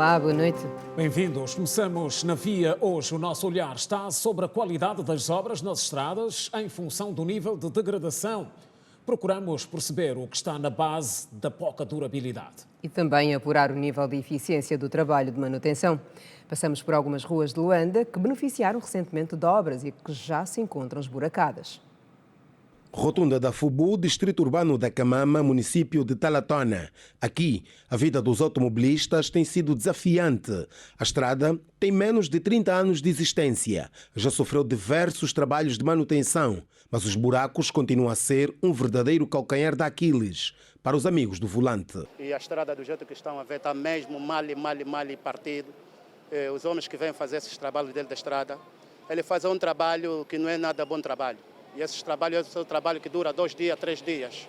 Olá, boa noite. Bem-vindos. Começamos na Via. Hoje o nosso olhar está sobre a qualidade das obras nas estradas em função do nível de degradação. Procuramos perceber o que está na base da pouca durabilidade. E também apurar o nível de eficiência do trabalho de manutenção. Passamos por algumas ruas de Luanda que beneficiaram recentemente de obras e que já se encontram esburacadas. Rotunda da Fubu, distrito urbano da Camama, município de Talatona. Aqui, a vida dos automobilistas tem sido desafiante. A estrada tem menos de 30 anos de existência. Já sofreu diversos trabalhos de manutenção, mas os buracos continuam a ser um verdadeiro calcanhar de Aquiles para os amigos do volante. E a estrada, do jeito que estão a ver, está mesmo mal partido. Os homens que vêm fazer esses trabalhos dentro da estrada, ele faz um trabalho que não é nada bom trabalho. E esse é o trabalho que dura 2 dias, 3 dias.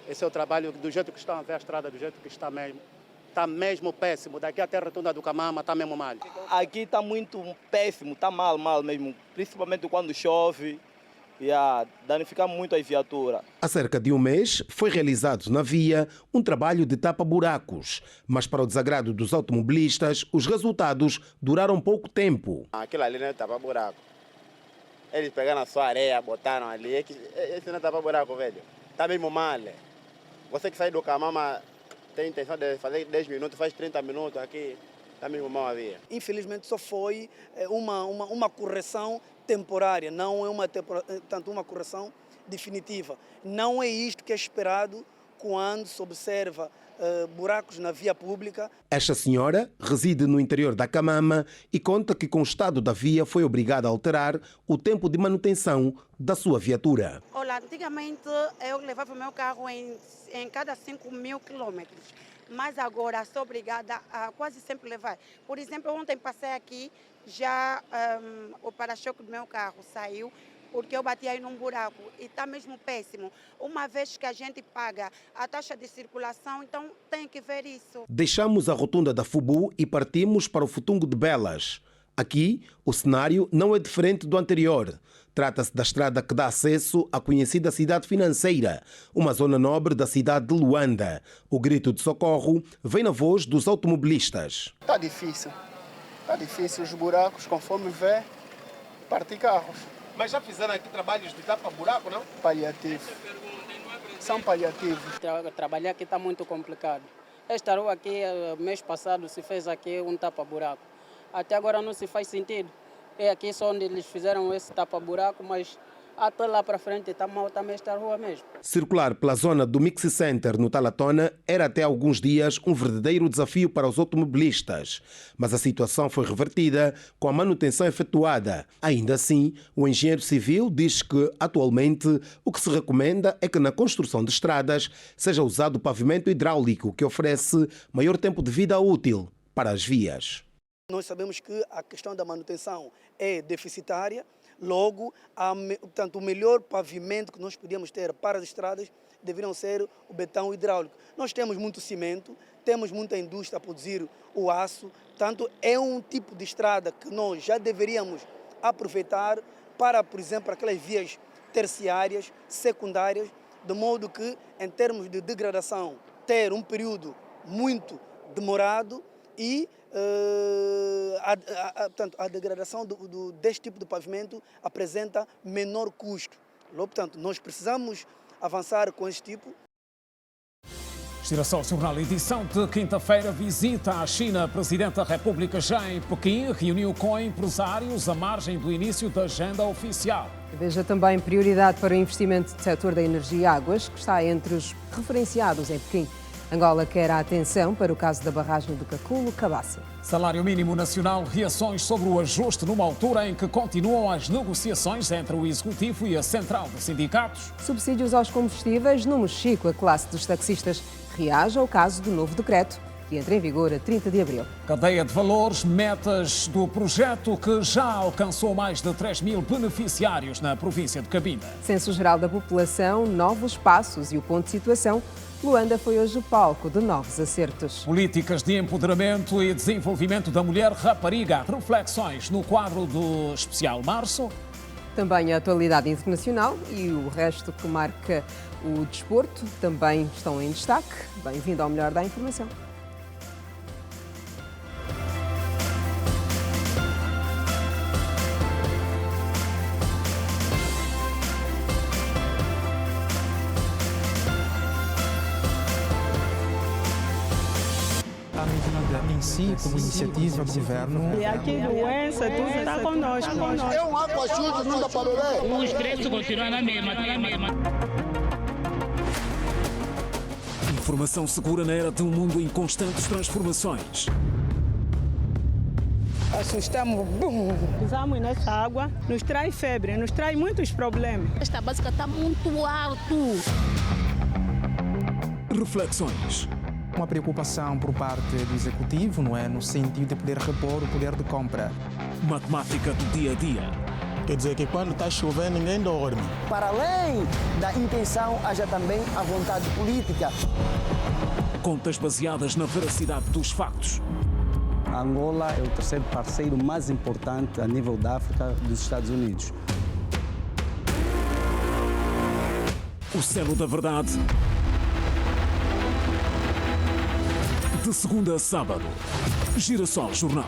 Esse é o trabalho do jeito que estão a ver a estrada, do jeito que está mesmo péssimo. Daqui até a Rotunda do Camama está mesmo mal. Aqui está muito péssimo, está mal mesmo, principalmente quando chove. Danifica muito a viatura. Há cerca de um mês foi realizado na via um trabalho de tapa-buracos, mas para o desagrado dos automobilistas, os resultados duraram pouco tempo. Aquilo ali não é tapa-buraco. Eles pegaram a sua areia, botaram ali. Esse não é tapa-buraco, velho. Está mesmo mal. Você que sai do Camama tem intenção de fazer 10 minutos, faz 30 minutos aqui. Está mesmo mal a via. Infelizmente só foi uma correção temporária, não é uma correção definitiva. Não é isto que é esperado quando se observa buracos na via pública. Esta senhora reside no interior da Camama e conta que com o estado da via foi obrigada a alterar o tempo de manutenção da sua viatura. Olha, antigamente eu levava o meu carro em cada 5.000 quilômetros, mas agora sou obrigada a quase sempre levar. Por exemplo, ontem passei aqui, já o para-choque do meu carro saiu, porque eu bati aí num buraco e está mesmo péssimo. Uma vez que a gente paga a taxa de circulação, então tem que ver isso. Deixamos a rotunda da Fubu e partimos para o Futungo de Belas. Aqui, o cenário não é diferente do anterior. Trata-se da estrada que dá acesso à conhecida cidade financeira, uma zona nobre da cidade de Luanda. O grito de socorro vem na voz dos automobilistas. Está difícil os buracos, conforme vê, partem carros. Mas já fizeram aqui trabalhos de tapa-buraco, não? Paliativo. São paliativos. Trabalhar aqui está muito complicado. Esta rua aqui, mês passado, se fez aqui um tapa-buraco. Até agora não se faz sentido. É aqui só onde eles fizeram esse tapa-buraco, mas até lá para frente está mal também esta rua mesmo. Circular pela zona do Mix Center no Talatona era até alguns dias um verdadeiro desafio para os automobilistas. Mas a situação foi revertida com a manutenção efetuada. Ainda assim, o engenheiro civil diz que, atualmente, o que se recomenda é que na construção de estradas seja usado o pavimento hidráulico, que oferece maior tempo de vida útil para as vias. Nós sabemos que a questão da manutenção é deficitária. Logo, portanto, o melhor pavimento que nós podíamos ter para as estradas deveriam ser o betão hidráulico. Nós temos muito cimento, temos muita indústria a produzir o aço, portanto, é um tipo de estrada que nós já deveríamos aproveitar para, por exemplo, aquelas vias terciárias, secundárias, de modo que, em termos de degradação, ter um período muito demorado e a degradação deste tipo de pavimento apresenta menor custo. Portanto, nós precisamos avançar com este tipo. Girassol Jornal, edição de quinta-feira, visita à China. Presidente da República já em Pequim reuniu com empresários à margem do início da agenda oficial. Veja também prioridade para o investimento do setor da energia e águas, que está entre os referenciados em Pequim. Angola quer a atenção para o caso da barragem do Caculo-Cabaça. Salário mínimo nacional, reações sobre o ajuste numa altura em que continuam as negociações entre o Executivo e a Central de Sindicatos. Subsídios aos combustíveis. No Mexico, a classe dos taxistas reage ao caso do novo decreto, que entra em vigor a 30 de abril. Cadeia de valores, metas do projeto que já alcançou mais de 3.000 beneficiários na província de Cabinda. Censo Geral da População, novos passos e o ponto de situação. Luanda foi hoje o palco de novos acertos. Políticas de empoderamento e desenvolvimento da mulher rapariga. Reflexões no quadro do especial Março. Também a atualidade internacional e o resto que marca o desporto também estão em destaque. Bem-vindo ao Melhor da Informação. em si, como iniciativa do governo. E aqui doença, tudo está conosco. É um água suja, não dá para beber. Os preços continuam na mesma. Informação segura na era de um mundo em constantes transformações. Assustamos, pisamos nessa água, nos traz febre, nos traz muitos problemas. Esta básica está muito alto. Reflexões. Uma preocupação por parte do executivo, não é, no sentido de poder repor o poder de compra. Matemática do dia a dia. Quer dizer que quando está chovendo ninguém dorme. Para além da intenção, haja também a vontade política. Contas baseadas na veracidade dos factos. A Angola é o terceiro parceiro mais importante a nível da África dos Estados Unidos. O selo da verdade. De segunda a sábado. Girassol Jornal.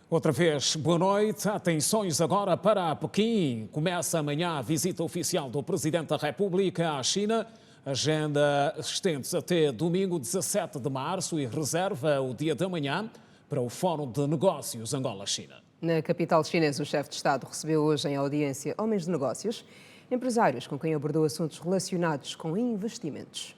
Outra vez, boa noite. Atenções agora para Pequim. Começa amanhã a visita oficial do Presidente da República à China. A agenda estende-se até domingo 17 de março e reserva o dia de amanhã para o Fórum de Negócios Angola-China. Na capital chinesa, o chefe de Estado recebeu hoje em audiência homens de negócios, empresários com quem abordou assuntos relacionados com investimentos.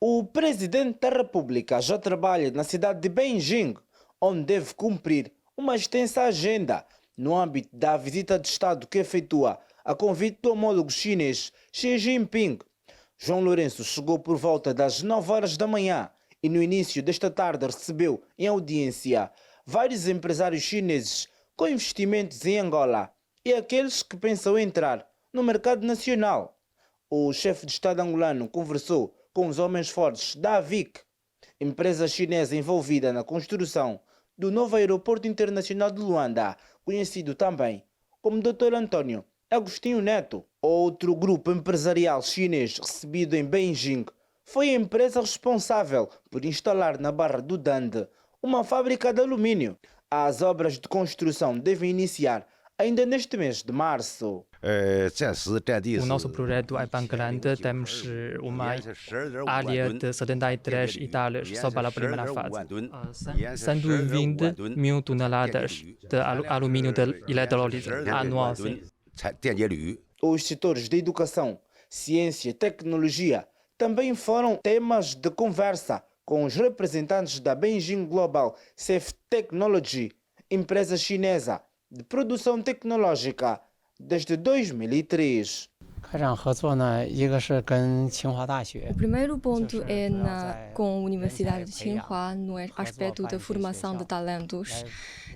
O Presidente da República já trabalha na cidade de Beijing, onde deve cumprir uma extensa agenda no âmbito da visita de Estado que efetua a convite do homólogo chinês Xi Jinping. João Lourenço chegou por volta das 9 horas da manhã e no início desta tarde recebeu em audiência vários empresários chineses com investimentos em Angola e aqueles que pensam entrar no mercado nacional. O chefe de Estado angolano conversou com os homens fortes da AVIC, empresa chinesa envolvida na construção do novo aeroporto internacional de Luanda, conhecido também como Dr. Antônio Agostinho Neto. Outro grupo empresarial chinês recebido em Beijing foi a empresa responsável por instalar na Barra do Dande uma fábrica de alumínio. As obras de construção devem iniciar ainda neste mês de março. O nosso projeto é bem grande, temos uma área de 73 hectares só para a primeira fase. 120 mil toneladas de alumínio de eletrólise anual. Os setores de educação, ciência e tecnologia também foram temas de conversa com os representantes da Beijing Global Safe Technology, empresa chinesa de produção tecnológica desde 2003. O primeiro ponto é com a Universidade de Tsinghua no aspecto da formação de talentos.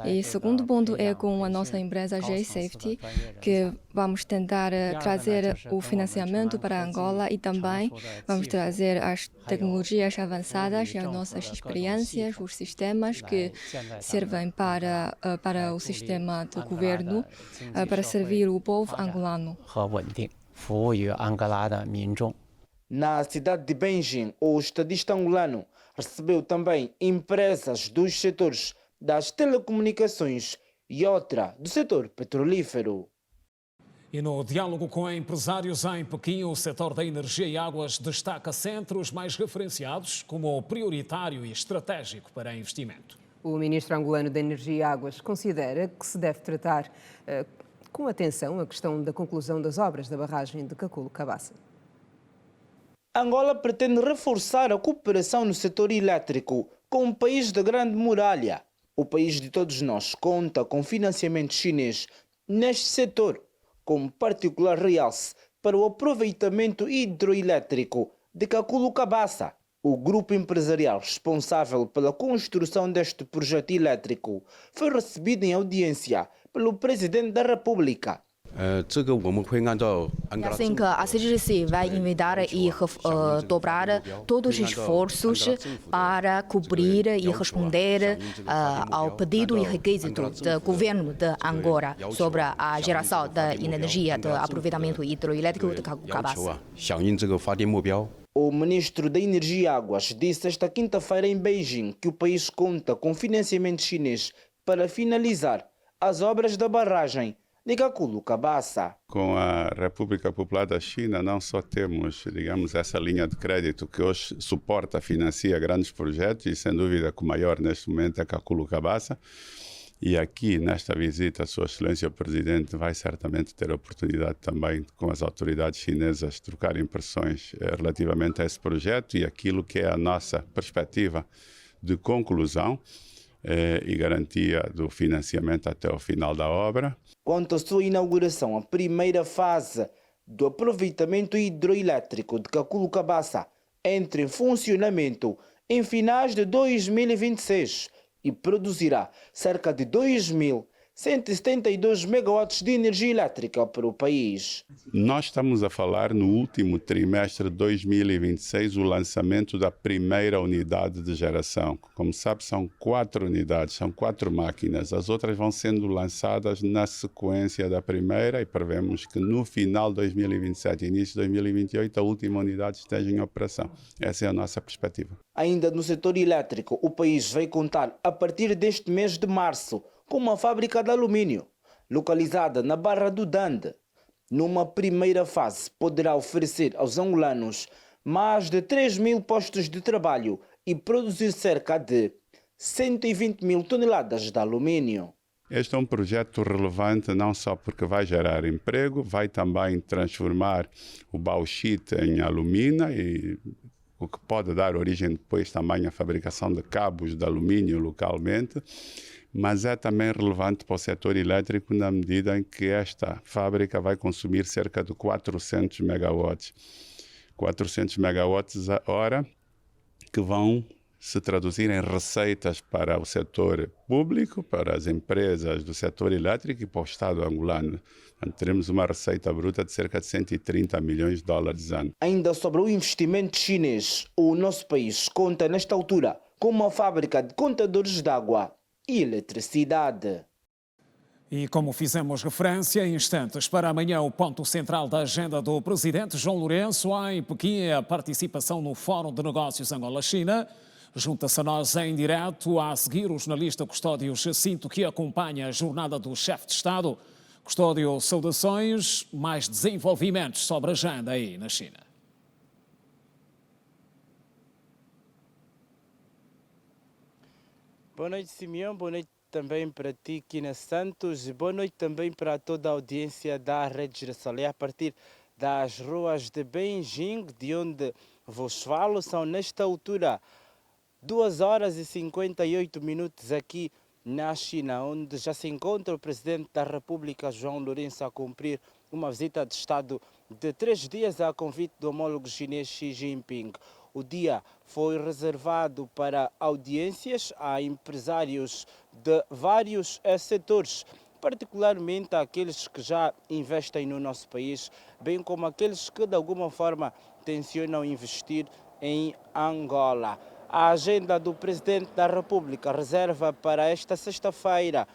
E o segundo ponto é com a nossa empresa J-Safety, que vamos tentar trazer o financiamento para Angola e também vamos trazer as tecnologias avançadas e as nossas experiências, os sistemas que servem para o sistema do governo, para servir o povo angolano. Na cidade de Beijing, o estadista angolano recebeu também empresas dos setores das telecomunicações e outra do setor petrolífero. E no diálogo com empresários em Pequim, o setor da energia e águas destaca centros mais referenciados como prioritário e estratégico para investimento. O ministro angolano da Energia e Águas considera que se deve tratar com atenção a questão da conclusão das obras da barragem de Caculo-Cabaça. Angola pretende reforçar a cooperação no setor elétrico com o país da Grande Muralha. O país de todos nós conta com financiamento chinês neste setor, com particular realce para o aproveitamento hidroelétrico de Caculo-Cabaça. O grupo empresarial responsável pela construção deste projeto elétrico foi recebido em audiência pelo Presidente da República. Assim que a CGC vai inventar e dobrar todos os esforços para cobrir e responder ao pedido e requisito do governo de Angola sobre a geração da energia de aproveitamento hidroelétrico de Caculo-Cabaça. O ministro da Energia e Águas disse esta quinta-feira em Beijing que o país conta com financiamento chinês para finalizar as obras da barragem de Kakulo Kabasa. Com a República Popular da China, não só temos, digamos, essa linha de crédito que hoje suporta, financia grandes projetos, e sem dúvida que o maior neste momento é Kakulo Kabasa. E aqui, nesta visita, Sua Excelência o Presidente vai certamente ter a oportunidade também, com as autoridades chinesas, de trocar impressões relativamente a esse projeto e aquilo que é a nossa perspectiva de conclusão e garantia do financiamento até o final da obra. Quanto à sua inauguração, a primeira fase do aproveitamento hidroelétrico de Kakulo Kabasa entra em funcionamento em finais de 2026 e produzirá cerca de 2.172 megawatts de energia elétrica para o país. Nós estamos a falar no último trimestre de 2026 o lançamento da primeira unidade de geração. Como sabe, são 4 unidades, são 4 máquinas. As outras vão sendo lançadas na sequência da primeira e prevemos que no final de 2027 e início de 2028 a última unidade esteja em operação. Essa é a nossa perspectiva. Ainda no setor elétrico, o país vai contar a partir deste mês de março com uma fábrica de alumínio, localizada na Barra do Dande. Numa primeira fase, poderá oferecer aos angolanos mais de 3.000 postos de trabalho e produzir cerca de 120 mil toneladas de alumínio. Este é um projeto relevante não só porque vai gerar emprego, vai também transformar o bauxite em alumina, e o que pode dar origem depois também à fabricação de cabos de alumínio localmente. Mas é também relevante para o setor elétrico na medida em que esta fábrica vai consumir cerca de 400 megawatts. 400 megawatts a hora que vão se traduzir em receitas para o setor público, para as empresas do setor elétrico e para o Estado angolano. Teremos uma receita bruta de cerca de 130 milhões de dólares ano. Ainda sobre o investimento chinês, o nosso país conta nesta altura com uma fábrica de contadores de água e eletricidade. E como fizemos referência, em instantes para amanhã, o ponto central da agenda do presidente João Lourenço em Pequim é a participação no Fórum de Negócios Angola-China. Junta-se a nós em direto a seguir o jornalista Custódio Jacinto, que acompanha a jornada do chefe de Estado. Custódio, saudações, mais desenvolvimentos sobre a agenda aí na China. Boa noite, Simeão. Boa noite também para ti, Kina Santos. Boa noite também para toda a audiência da Rede Girassol. A partir das ruas de Beijing, de onde vos falo, são nesta altura 2 horas e 58 minutos aqui na China, onde já se encontra o Presidente da República, João Lourenço, a cumprir uma visita de Estado de 3 dias a convite do homólogo chinês Xi Jinping. O dia foi reservado para audiências a empresários de vários setores, particularmente aqueles que já investem no nosso país, bem como aqueles que de alguma forma tencionam investir em Angola. A agenda do Presidente da República reserva para esta sexta-feira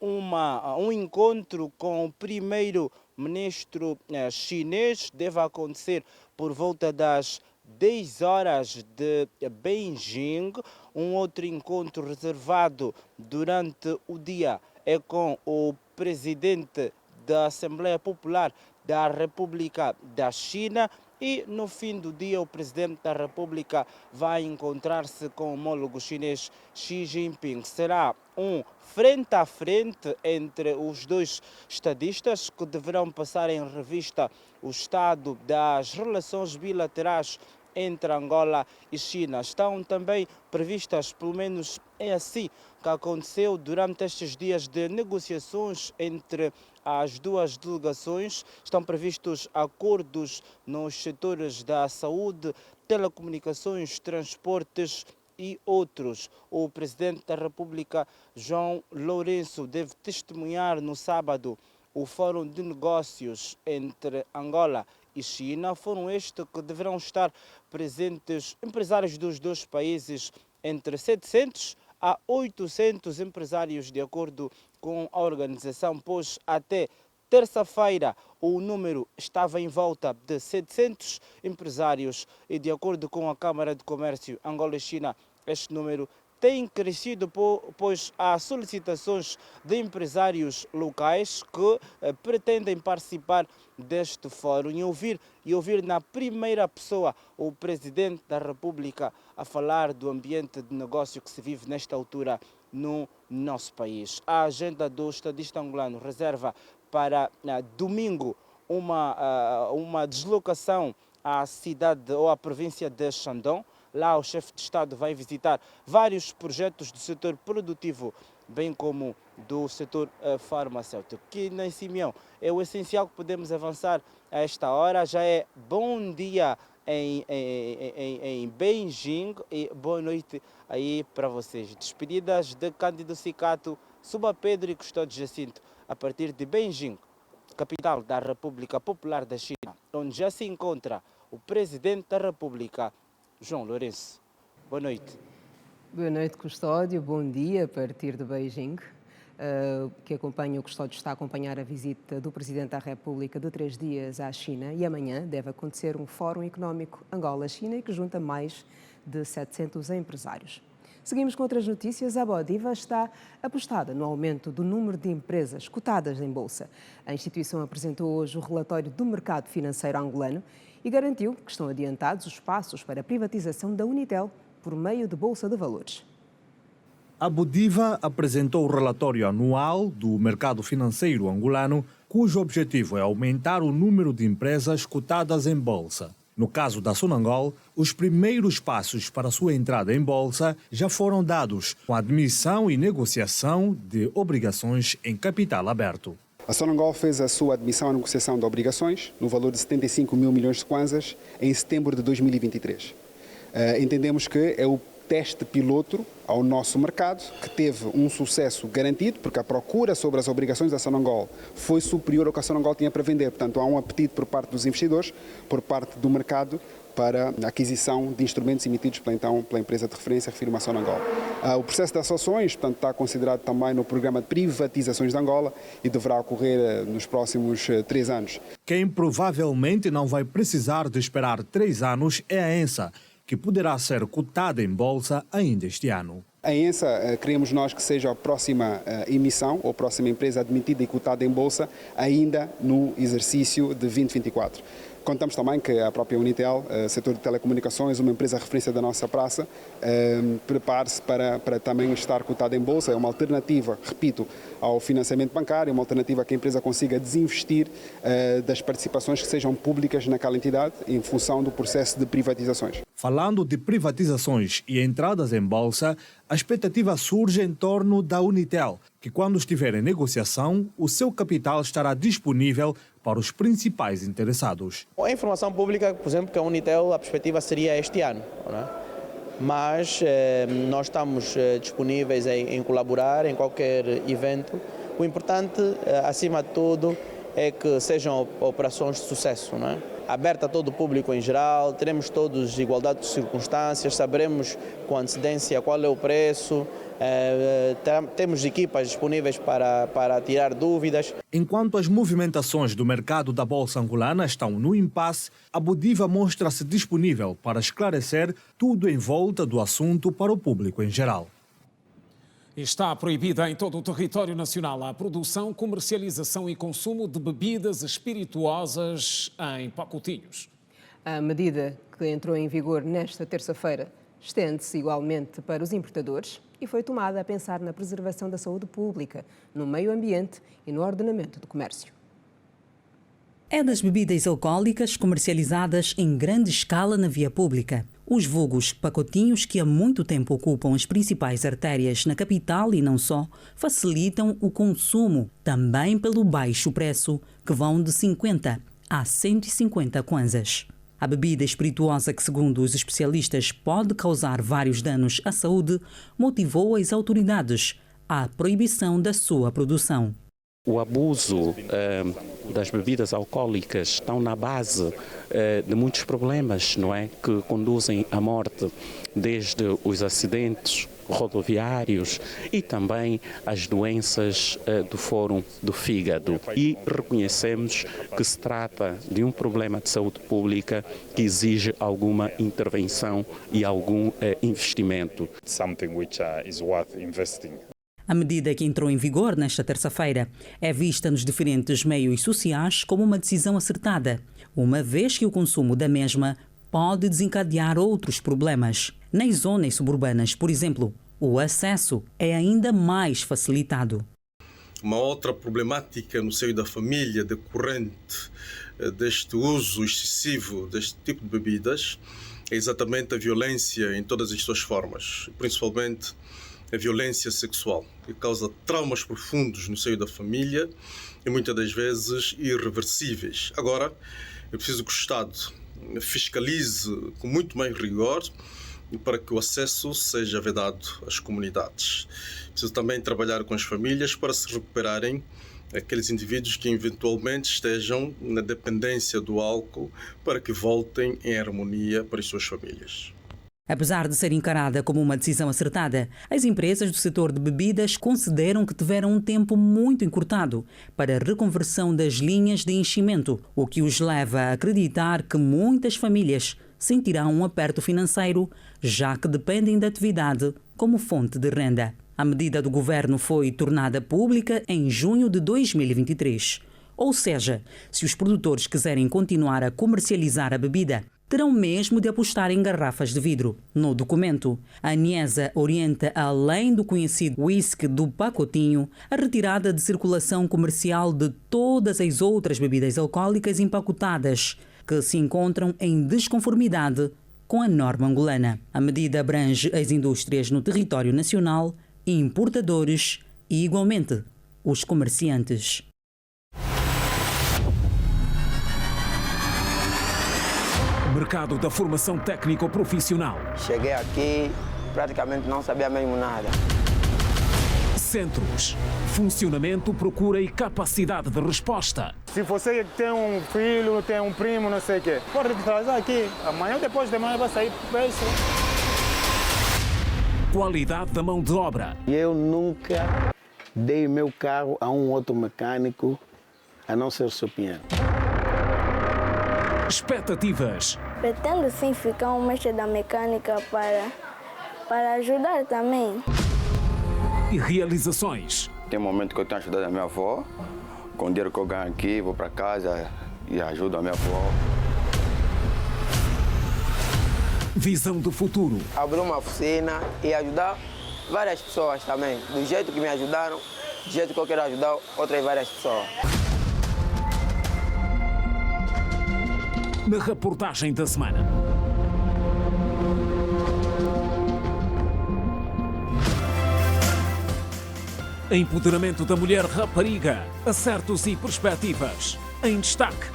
um encontro com o primeiro-ministro chinês. Deve acontecer por volta das 10 horas de Beijing. Um outro encontro reservado durante o dia é com o presidente da Assembleia Popular da República da China. E no fim do dia o Presidente da República vai encontrar-se com o homólogo chinês Xi Jinping. Será um frente a frente entre os dois estadistas que deverão passar em revista o estado das relações bilaterais entre Angola e China. Estão também previstas, pelo menos é assim que aconteceu durante estes dias de negociações entre as duas delegações, estão previstos acordos nos setores da saúde, telecomunicações, transportes e outros. O Presidente da República, João Lourenço, deve testemunhar no sábado o Fórum de Negócios entre Angola e China. Foram estes que deverão estar presentes empresários dos dois países, entre 700 a 800 empresários, de acordo com a organização, pois até terça-feira o número estava em volta de 700 empresários e, de acordo com a Câmara de Comércio Angola e China, este número tem crescido, pois há solicitações de empresários locais que pretendem participar deste fórum e ouvir na primeira pessoa o Presidente da República a falar do ambiente de negócio que se vive nesta altura no nosso país. A agenda do estadista angolano reserva para domingo uma deslocação à cidade ou à província de Xandão. Lá o chefe de Estado vai visitar vários projetos do setor produtivo, bem como do setor farmacêutico. Que nem Simeão é o essencial que podemos avançar a esta hora. Já é bom dia em Beijing e boa noite aí para vocês. Despedidas de Cândido Cicato, Suba Pedro e Custódio Jacinto, a partir de Beijing, capital da República Popular da China, onde já se encontra o Presidente da República, João Lourenço. Boa noite. Boa noite, Custódio. Bom dia, a partir de Beijing, que acompanha o Custódio está a acompanhar a visita do Presidente da República de 3 dias à China e amanhã deve acontecer um Fórum Económico Angola-China que junta mais de 700 empresários. Seguimos com outras notícias. A Bodiva está apostada no aumento do número de empresas cotadas em bolsa. A instituição apresentou hoje o relatório do mercado financeiro angolano e garantiu que estão adiantados os passos para a privatização da Unitel por meio de bolsa de valores. A Bodiva apresentou o relatório anual do mercado financeiro angolano, cujo objetivo é aumentar o número de empresas cotadas em bolsa. No caso da Sonangol, os primeiros passos para sua entrada em bolsa já foram dados, com a admissão e negociação de obrigações em capital aberto. A Sonangol fez a sua admissão à negociação de obrigações no valor de 75 mil milhões de kwanzas em setembro de 2023. Entendemos que é o teste piloto ao nosso mercado, que teve um sucesso garantido, porque a procura sobre as obrigações da Sonangol foi superior ao que a Sonangol tinha para vender. Portanto, há um apetite por parte dos investidores, por parte do mercado, para a aquisição de instrumentos emitidos pela empresa de referência, refiro-me à Sonangol. O processo de ações, portanto, está considerado também no programa de privatizações de Angola e deverá ocorrer nos próximos 3 anos. Quem provavelmente não vai precisar de esperar 3 anos é a ENSA, que poderá ser cotada em bolsa ainda este ano. A ENSA, queremos nós que seja a próxima emissão ou a próxima empresa admitida e cotada em bolsa ainda no exercício de 2024. Contamos também que a própria Unitel, setor de telecomunicações, uma empresa referência da nossa praça, prepare-se para também estar cotada em bolsa. É uma alternativa, repito, ao financiamento bancário, uma alternativa que a empresa consiga desinvestir das participações que sejam públicas naquela entidade em função do processo de privatizações. Falando de privatizações e entradas em bolsa, a expectativa surge em torno da Unitel, que quando estiver em negociação, o seu capital estará disponível para os principais interessados. A informação pública, por exemplo, que a Unitel, a perspectiva seria este ano, não é? Mas nós estamos disponíveis em colaborar em qualquer evento. O importante, acima de tudo, é que sejam operações de sucesso, não é? Aberta a todo o público em geral, teremos todos igualdade de circunstâncias, saberemos com antecedência qual é o preço, temos equipas disponíveis para tirar dúvidas. Enquanto as movimentações do mercado da Bolsa angolana estão no impasse, a Bodiva mostra-se disponível para esclarecer tudo em volta do assunto para o público em geral. Está proibida em todo o território nacional a produção, comercialização e consumo de bebidas espirituosas em pacotinhos. A medida, que entrou em vigor nesta terça-feira, estende-se igualmente para os importadores e foi tomada a pensar na preservação da saúde pública, no meio ambiente e no ordenamento do comércio. É das bebidas alcoólicas comercializadas em grande escala na via pública. Os vulgos pacotinhos, que há muito tempo ocupam as principais artérias na capital e não só, facilitam o consumo, também pelo baixo preço, que vão de 50 a 150 kwanzas. A bebida espirituosa, que segundo os especialistas pode causar vários danos à saúde, motivou as autoridades à proibição da sua produção. O abuso das bebidas alcoólicas estão na base de muitos problemas, não é? Que conduzem à morte, desde os acidentes rodoviários e também as doenças do fórum do fígado. E reconhecemos que se trata de um problema de saúde pública que exige alguma intervenção e algum investimento. A medida que entrou em vigor nesta terça-feira é vista nos diferentes meios sociais como uma decisão acertada, uma vez que o consumo da mesma pode desencadear outros problemas. Nas zonas suburbanas, por exemplo, o acesso é ainda mais facilitado. Uma outra problemática no seio da família decorrente deste uso excessivo deste tipo de bebidas é exatamente a violência em todas as suas formas, principalmente a violência sexual, que causa traumas profundos no seio da família e muitas das vezes irreversíveis. Agora, é preciso que o Estado fiscalize com muito mais rigor para que o acesso seja vedado às comunidades. Preciso também trabalhar com as famílias para se recuperarem aqueles indivíduos que eventualmente estejam na dependência do álcool para que voltem em harmonia para as suas famílias. Apesar de ser encarada como uma decisão acertada, as empresas do setor de bebidas consideram que tiveram um tempo muito encurtado para a reconversão das linhas de enchimento, o que os leva a acreditar que muitas famílias sentirão um aperto financeiro, já que dependem da atividade como fonte de renda. A medida do governo foi tornada pública em junho de 2023. Ou seja, se os produtores quiserem continuar a comercializar a bebida, terão mesmo de apostar em garrafas de vidro. No documento, a ANESA orienta, além do conhecido whisky do pacotinho, a retirada de circulação comercial de todas as outras bebidas alcoólicas empacotadas que se encontram em desconformidade com a norma angolana. A medida abrange as indústrias no território nacional, importadores e, igualmente, os comerciantes. Mercado da formação técnico-profissional. Cheguei aqui, praticamente não sabia mesmo nada. Centros. Funcionamento, procura e capacidade de resposta. Se você tem um filho, tem um primo, não sei o quê, pode trazer aqui. Amanhã ou depois de manhã vai sair para isso. Qualidade da mão de obra. Eu nunca dei meu carro a um outro mecânico, a não ser o seu Pinheiro. Expectativas. Pretendo sim ficar um mestre da mecânica para ajudar também. E realizações. Tem um momento que eu tenho ajudado a minha avó. Com o dinheiro que eu ganho aqui, vou para casa e ajudo a minha avó. Visão do futuro. Abrir uma oficina e ajudar várias pessoas também. Do jeito que me ajudaram, do jeito que eu quero ajudar outras várias pessoas. Na reportagem da semana. Empoderamento da mulher rapariga, acertos e perspectivas. Em destaque.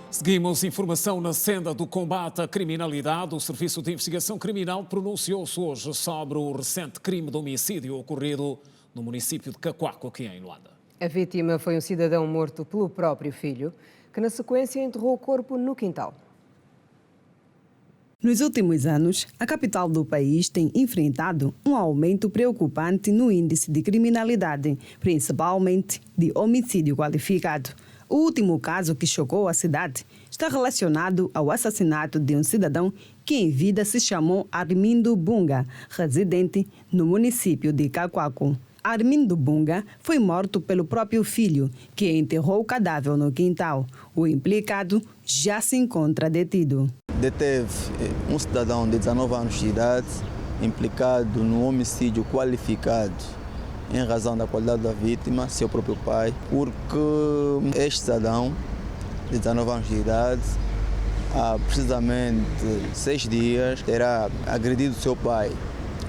Seguimos informação na senda do combate à criminalidade. O Serviço de Investigação Criminal pronunciou-se hoje sobre o recente crime de homicídio ocorrido no município de Cacoaco, aqui em Luanda. A vítima foi um cidadão morto pelo próprio filho, que na sequência enterrou o corpo no quintal. Nos últimos anos, a capital do país tem enfrentado um aumento preocupante no índice de criminalidade, principalmente de homicídio qualificado. O último caso que chocou a cidade está relacionado ao assassinato de um cidadão que em vida se chamou Armindo Bunga, residente no município de Cacoaco. Armindo Bunga foi morto pelo próprio filho, que enterrou o cadáver no quintal. O implicado já se encontra detido. Deteve um cidadão de 19 anos de idade implicado no homicídio qualificado em razão da qualidade da vítima, seu próprio pai, porque este cidadão de 19 anos de idade, há precisamente 6 dias, terá agredido seu pai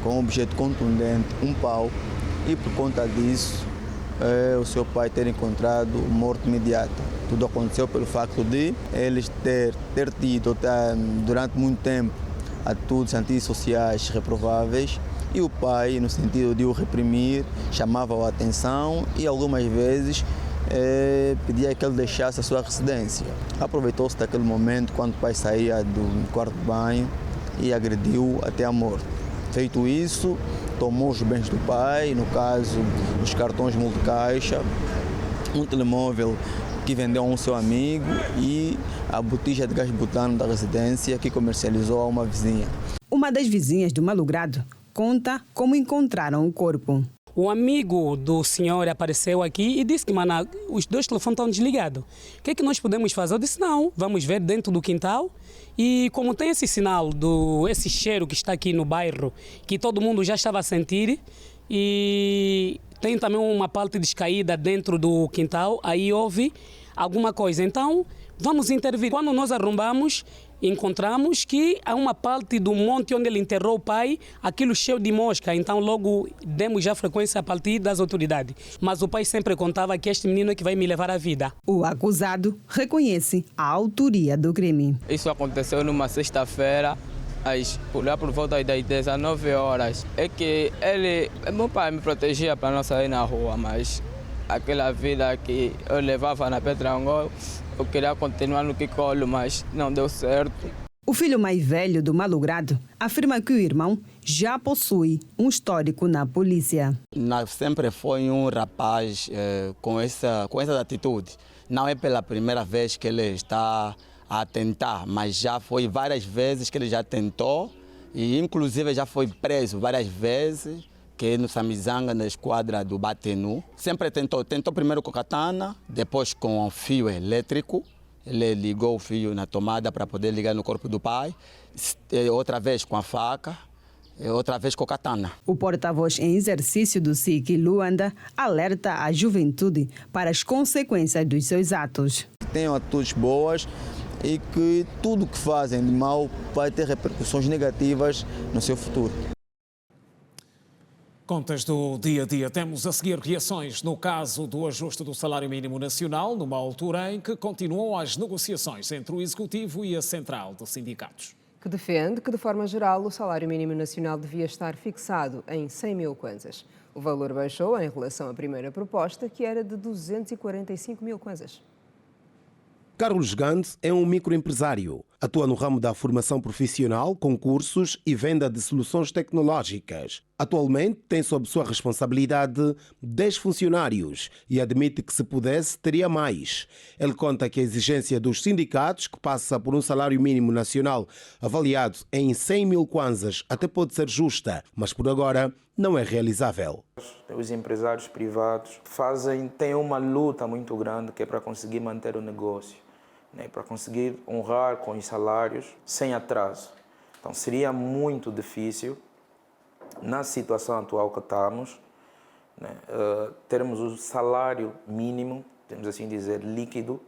com um objeto contundente, um pau, e por conta disso o seu pai ter encontrado morte imediata. Tudo aconteceu pelo facto de eles ter tido durante muito tempo atitudes antissociais reprováveis e o pai, no sentido de o reprimir, chamava a atenção e algumas vezes pedia que ele deixasse a sua residência. Aproveitou-se daquele momento quando o pai saía do quarto de banho e agrediu até a morte. Feito isso, tomou os bens do pai, no caso, os cartões multicaixa, um telemóvel que vendeu a um seu amigo e a botija de gás butano da residência que comercializou a uma vizinha. Uma das vizinhas do malogrado conta como encontraram o corpo. O amigo do senhor apareceu aqui e disse que os dois telefones estão desligados. O que é que nós podemos fazer? Eu disse, não, vamos ver dentro do quintal. E como tem esse sinal, esse cheiro que está aqui no bairro, que todo mundo já estava a sentir, e tem também uma parte descaída dentro do quintal, aí houve alguma coisa. Então, vamos intervir. Quando nós arrombamos, encontramos que há uma parte do monte onde ele enterrou o pai, aquilo cheio de mosca. Então logo demos já frequência a partir das autoridades. Mas o pai sempre contava que este menino é que vai me levar à vida. O acusado reconhece a autoria do crime. Isso aconteceu numa sexta-feira, lá por volta das 19 horas. É que meu pai me protegia para não sair na rua, mas aquela vida que eu levava na Petrangol, eu queria continuar no Kikolo, mas não deu certo. O filho mais velho do malogrado afirma que o irmão já possui um histórico na polícia. Sempre foi um rapaz com essa atitude. Não é pela primeira vez que ele está a tentar, mas já foi várias vezes que ele já tentou e inclusive já foi preso várias vezes, que é no Samizanga, na esquadra do Batenu. Sempre tentou primeiro com katana, depois com um fio elétrico. Ele ligou o fio na tomada para poder ligar no corpo do pai. Outra vez com a faca, outra vez com a katana. O porta-voz em exercício do SIC, Luanda, alerta a juventude para as consequências dos seus atos. Tenham atitudes boas e que tudo que fazem de mal vai ter repercussões negativas no seu futuro. Contas do dia a dia. Temos a seguir reações no caso do ajuste do salário mínimo nacional, numa altura em que continuam as negociações entre o Executivo e a Central de Sindicatos. Que defende que, de forma geral, o salário mínimo nacional devia estar fixado em 100 mil kwanzas. O valor baixou em relação à primeira proposta, que era de 245 mil kwanzas. Carlos Gantz é um microempresário. Atua no ramo da formação profissional, concursos e venda de soluções tecnológicas. Atualmente tem sob sua responsabilidade 10 funcionários e admite que, se pudesse, teria mais. Ele conta que a exigência dos sindicatos, que passa por um salário mínimo nacional avaliado em 100 mil kwanzas, até pode ser justa, mas por agora não é realizável. Os empresários privados têm uma luta muito grande que é para conseguir manter o negócio, né, para conseguir honrar com os salários sem atraso. Então seria muito difícil, na situação atual que estamos, né, termos o salário mínimo, temos assim dizer, líquido,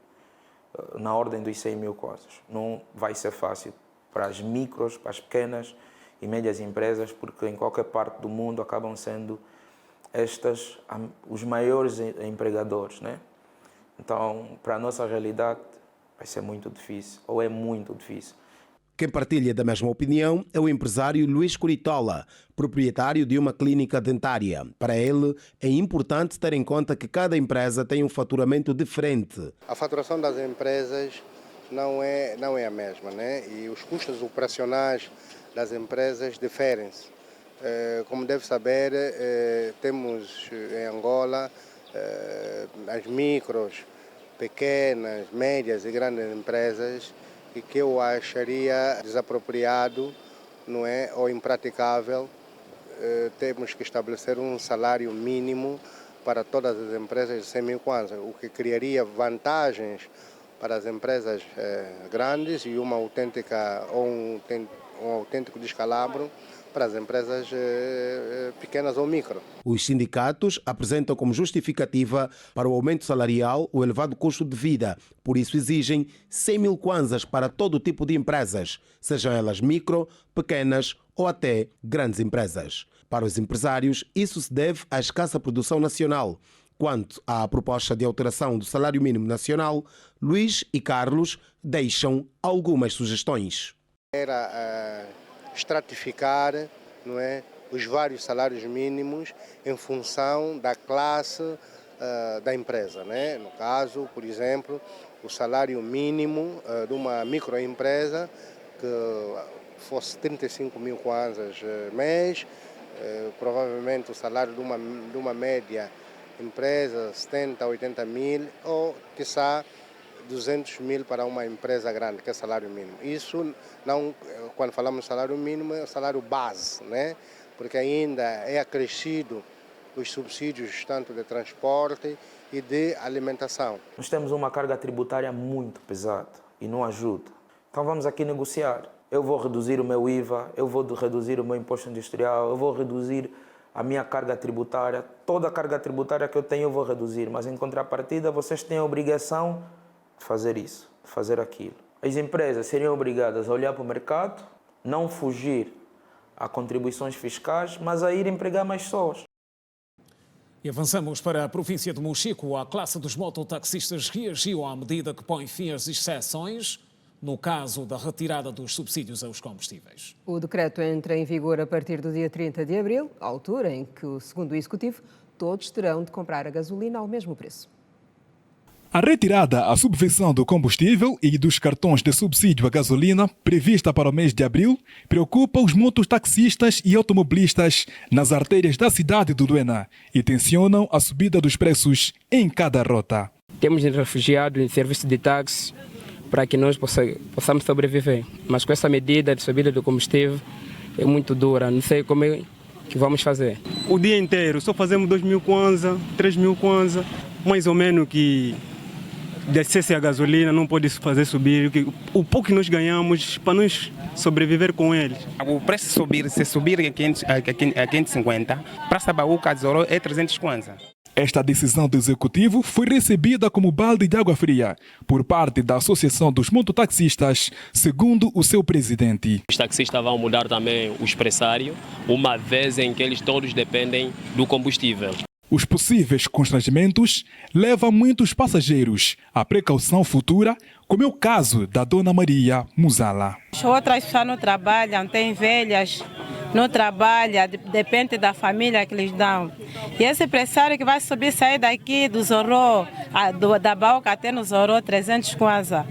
na ordem dos 100 mil kwanzas. Não vai ser fácil para as micros, para as pequenas e médias empresas, porque em qualquer parte do mundo acabam sendo estas os maiores empregadores, né? Então, para a nossa realidade, vai ser muito difícil, ou é muito difícil. Quem partilha da mesma opinião é o empresário Luís Curitola, proprietário de uma clínica dentária. Para ele, é importante ter em conta que cada empresa tem um faturamento diferente. A faturação das empresas não é a mesma, né? E os custos operacionais das empresas diferem-se. Como deve saber, temos em Angola as micros, pequenas, médias e grandes empresas, e que eu acharia desapropriado, não é, ou impraticável, temos que estabelecer um salário mínimo para todas as empresas de 100 mil kwanzas, o que criaria vantagens para as empresas grandes e um autêntico descalabro para as empresas pequenas ou micro. Os sindicatos apresentam como justificativa para o aumento salarial o elevado custo de vida. Por isso exigem 100 mil kwanzas para todo tipo de empresas, sejam elas micro, pequenas ou até grandes empresas. Para os empresários, isso se deve à escassa produção nacional. Quanto à proposta de alteração do salário mínimo nacional, Luís e Carlos deixam algumas sugestões. Era estratificar, não é, os vários salários mínimos em função da classe da empresa, né? No caso, por exemplo, o salário mínimo de uma microempresa que fosse 35 mil kwanzas mês, provavelmente o salário de uma média empresa 70, 80 mil ou, quiçá, 200 mil para uma empresa grande, que é salário mínimo. Isso, não, quando falamos de salário mínimo, é o salário base, né? Porque ainda é acrescido os subsídios tanto de transporte e de alimentação. Nós temos uma carga tributária muito pesada e não ajuda. Então vamos aqui negociar. Eu vou reduzir o meu IVA, eu vou reduzir o meu imposto industrial, eu vou reduzir a minha carga tributária, toda a carga tributária que eu tenho eu vou reduzir, mas em contrapartida vocês têm a obrigação de fazer isso, de fazer aquilo. As empresas seriam obrigadas a olhar para o mercado, não fugir a contribuições fiscais, mas a ir empregar mais pessoas. E avançamos para a província de Mochico. A classe dos mototaxistas reagiu à medida que põe fim às exceções no caso da retirada dos subsídios aos combustíveis. O decreto entra em vigor a partir do dia 30 de abril, altura em que, segundo o Executivo, todos terão de comprar a gasolina ao mesmo preço. A retirada à subvenção do combustível e dos cartões de subsídio à gasolina, prevista para o mês de abril, preocupa os mototaxistas e automobilistas nas artérias da cidade do Luena e tensionam a subida dos preços em cada rota. Temos refugiado em serviço de táxi para que nós possamos sobreviver, mas com essa medida de subida do combustível é muito dura, não sei como é que vamos fazer. O dia inteiro só fazemos 2.000 kwanza, 3.000 kwanza, mais ou menos que descesse a gasolina, não pode fazer subir. O pouco que nós ganhamos para nós sobreviver com eles. O preço subir, se subir a 550, para Sabaúca é 300 kwanza. Esta decisão do Executivo foi recebida como balde de água fria por parte da Associação dos Mototaxistas, segundo o seu presidente. Os taxistas vão mudar também o expressário, uma vez em que eles todos dependem do combustível. Os possíveis constrangimentos levam muitos passageiros à precaução futura, como é o caso da Dona Maria Muzala. Outras pessoas não trabalham, têm velhas, não trabalham, depende da família que lhes dão. E esse empresário que vai subir, sair daqui do Zorro, da Bauca até no Zorro, 300 kwanza.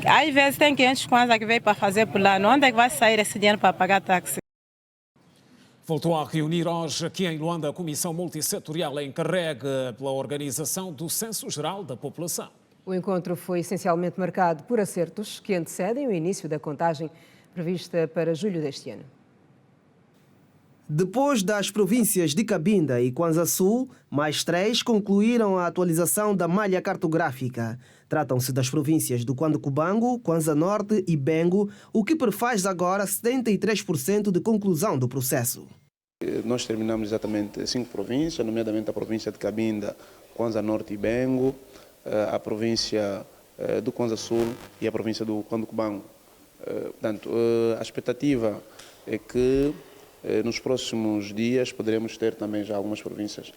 Às vezes tem 500 kwanza que veio para fazer por lá. Onde é que vai sair esse dinheiro para pagar táxi? Voltou a reunir hoje aqui em Luanda a Comissão Multissetorial encarregue pela organização do Censo Geral da População. O encontro foi essencialmente marcado por acertos que antecedem o início da contagem prevista para julho deste ano. Depois das províncias de Cabinda e Kwanza Sul, mais 3 concluíram a atualização da malha cartográfica. Tratam-se das províncias do Cubango, Kwanza Norte e Bengo, o que prefaz agora 73% de conclusão do processo. Nós terminamos exatamente 5 províncias, nomeadamente a província de Cabinda, Kwanza Norte e Bengo, a província do Kwanza Sul e a província do Cubango. Portanto, a expectativa é que nos próximos dias poderemos ter também já algumas províncias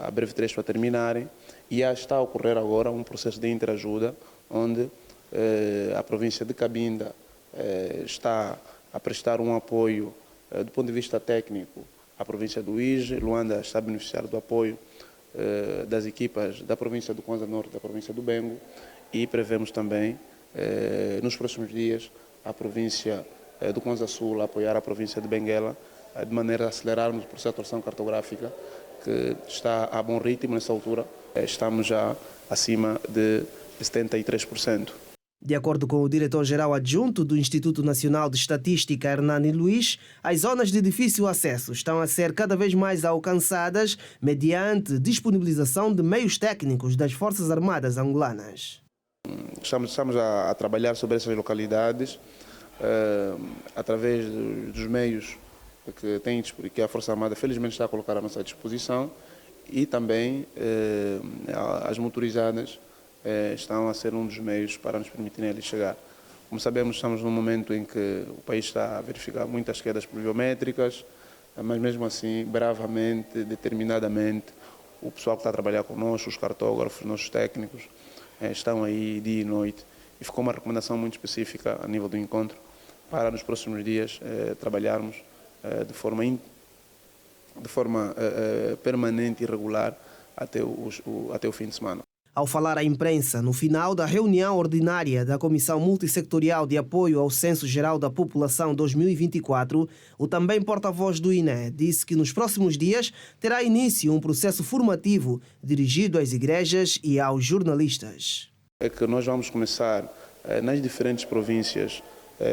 a breve trecho para terminarem, e já está a ocorrer agora um processo de interajuda onde a província de Cabinda está a prestar um apoio do ponto de vista técnico à província do Ije. Luanda está a beneficiar do apoio das equipas da província do Kwanza Norte e da província do Bengo, e prevemos também nos próximos dias a província do Kwanza Sul a apoiar a província de Benguela, de maneira a acelerarmos o processo de atualização cartográfica, que está a bom ritmo nessa altura. Estamos já acima de 73%. De acordo com o diretor-geral adjunto do Instituto Nacional de Estatística, Hernani Luiz, as zonas de difícil acesso estão a ser cada vez mais alcançadas mediante disponibilização de meios técnicos das Forças Armadas angolanas. Estamos a trabalhar sobre essas localidades através dos meios que a Força Armada felizmente está a colocar à nossa disposição, e também as motorizadas estão a ser um dos meios para nos permitirem ali chegar. Como sabemos, estamos num momento em que o país está a verificar muitas quedas pluviométricas, mas mesmo assim, bravamente, determinadamente, o pessoal que está a trabalhar conosco, os cartógrafos, nossos técnicos, estão aí dia e noite, e ficou uma recomendação muito específica a nível do encontro para nos próximos dias trabalharmos de forma permanente e regular até o fim de semana. Ao falar à imprensa no final da reunião ordinária da Comissão Multissectorial de Apoio ao Censo Geral da População 2024, o também porta-voz do INE disse que nos próximos dias terá início um processo formativo dirigido às igrejas e aos jornalistas. É que nós vamos começar nas diferentes províncias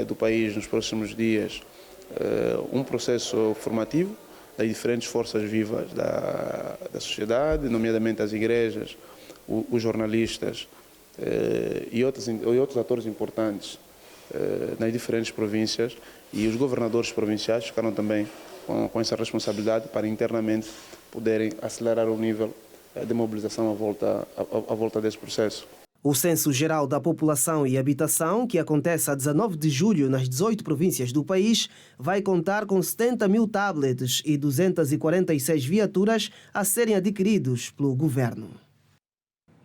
do país nos próximos dias um processo formativo das diferentes forças vivas da sociedade, nomeadamente as igrejas, os jornalistas e outros atores importantes nas diferentes províncias, e os governadores provinciais ficaram também com essa responsabilidade para internamente poderem acelerar o nível de mobilização à volta desse processo. O Censo Geral da População e Habitação, que acontece a 19 de julho nas 18 províncias do país, vai contar com 70 mil tablets e 246 viaturas a serem adquiridos pelo governo.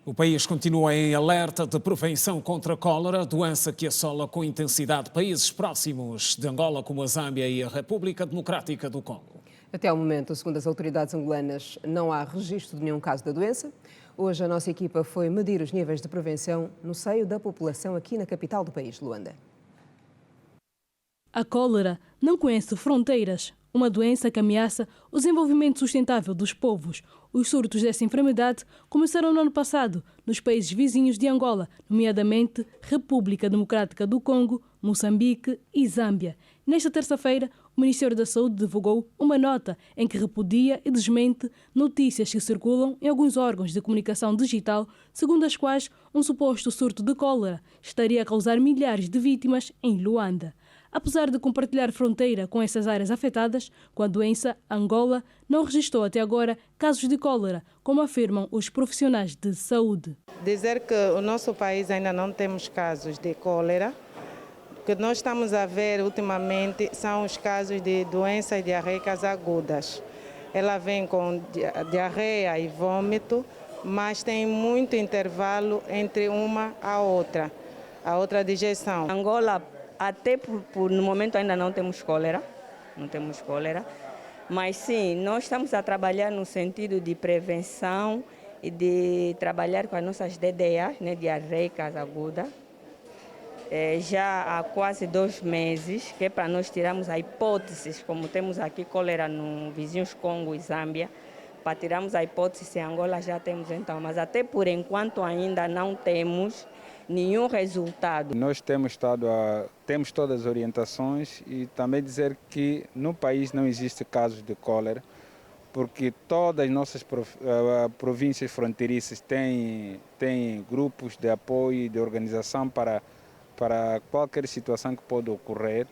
O país continua em alerta de prevenção contra a cólera, doença que assola com intensidade países próximos de Angola, como a Zâmbia e a República Democrática do Congo. Até ao momento, segundo as autoridades angolanas, não há registro de nenhum caso da doença. Hoje a nossa equipa foi medir os níveis de prevenção no seio da população aqui na capital do país, Luanda. A cólera não conhece fronteiras, uma doença que ameaça o desenvolvimento sustentável dos povos. Os surtos dessa enfermidade começaram no ano passado nos países vizinhos de Angola, nomeadamente República Democrática do Congo, Moçambique e Zâmbia. Nesta terça-feira, o Ministério da Saúde divulgou uma nota em que repudia e desmente notícias que circulam em alguns órgãos de comunicação digital, segundo as quais um suposto surto de cólera estaria a causar milhares de vítimas em Luanda. Apesar de compartilhar fronteira com essas áreas afetadas com a doença, Angola não registrou até agora casos de cólera, como afirmam os profissionais de saúde. Dizer que o nosso país ainda não temos casos de cólera. O que nós estamos a ver ultimamente são os casos de doenças diarreicas agudas. Ela vem com diarreia e vômito, mas tem muito intervalo entre uma a outra digestão. Angola, até no momento ainda não temos cólera, mas sim, nós estamos a trabalhar no sentido de prevenção e de trabalhar com as nossas DDAs, diarreicas agudas. Já há quase 2 meses, que é para nós tirarmos a hipótese, como temos aqui cólera no vizinhos Congo e Zâmbia, para tirarmos a hipótese se Angola já temos então, mas até por enquanto ainda não temos nenhum resultado. Nós temos todas as orientações e também dizer que no país não existe casos de cólera, porque todas as nossas províncias fronteiriças têm grupos de apoio e de organização para qualquer situação que pode ocorrer.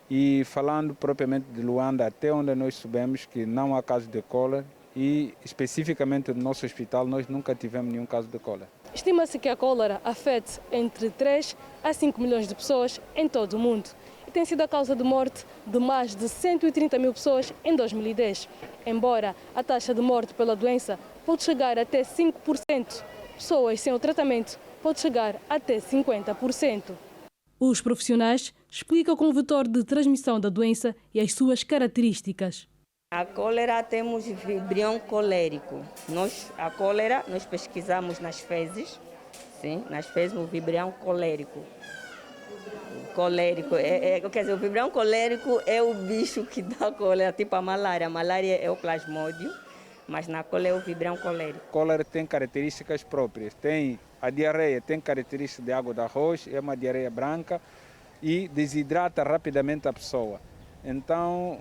E falando propriamente de Luanda, até onde nós soubemos que não há caso de cólera, e especificamente no nosso hospital nós nunca tivemos nenhum caso de cólera. Estima-se que a cólera afete entre 3 a 5 milhões de pessoas em todo o mundo e tem sido a causa de morte de mais de 130 mil pessoas em 2010. Embora a taxa de morte pela doença pode chegar até 5%, pessoas sem o tratamento pode chegar até 50%. Os profissionais explicam com o vetor de transmissão da doença e as suas características. A cólera temos vibrião colérico. A cólera nós pesquisamos nas fezes, sim, nas fezes o vibrião colérico. Quer dizer, o vibrião colérico é o bicho que dá cólera, tipo a malária. A malária é o plasmódio, mas na cólera é o vibrião colérico. A cólera tem características próprias. A diarreia tem características de água de arroz, é uma diarreia branca e desidrata rapidamente a pessoa. Então,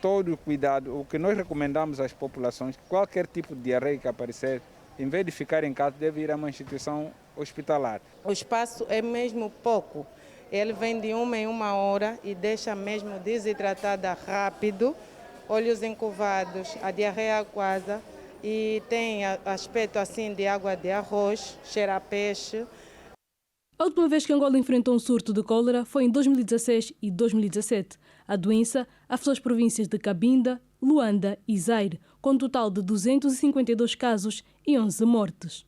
todo o cuidado, o que nós recomendamos às populações, qualquer tipo de diarreia que aparecer, em vez de ficar em casa, deve ir a uma instituição hospitalar. O espaço é mesmo pouco. Ele vem de 1 em 1 hora e deixa mesmo desidratada rápido, olhos encurvados, a diarreia aquosa e tem aspecto assim de água de arroz, cheira a peixe. A última vez que Angola enfrentou um surto de cólera foi em 2016 e 2017. A doença afetou as províncias de Cabinda, Luanda e Zaire, com um total de 252 casos e 11 mortes.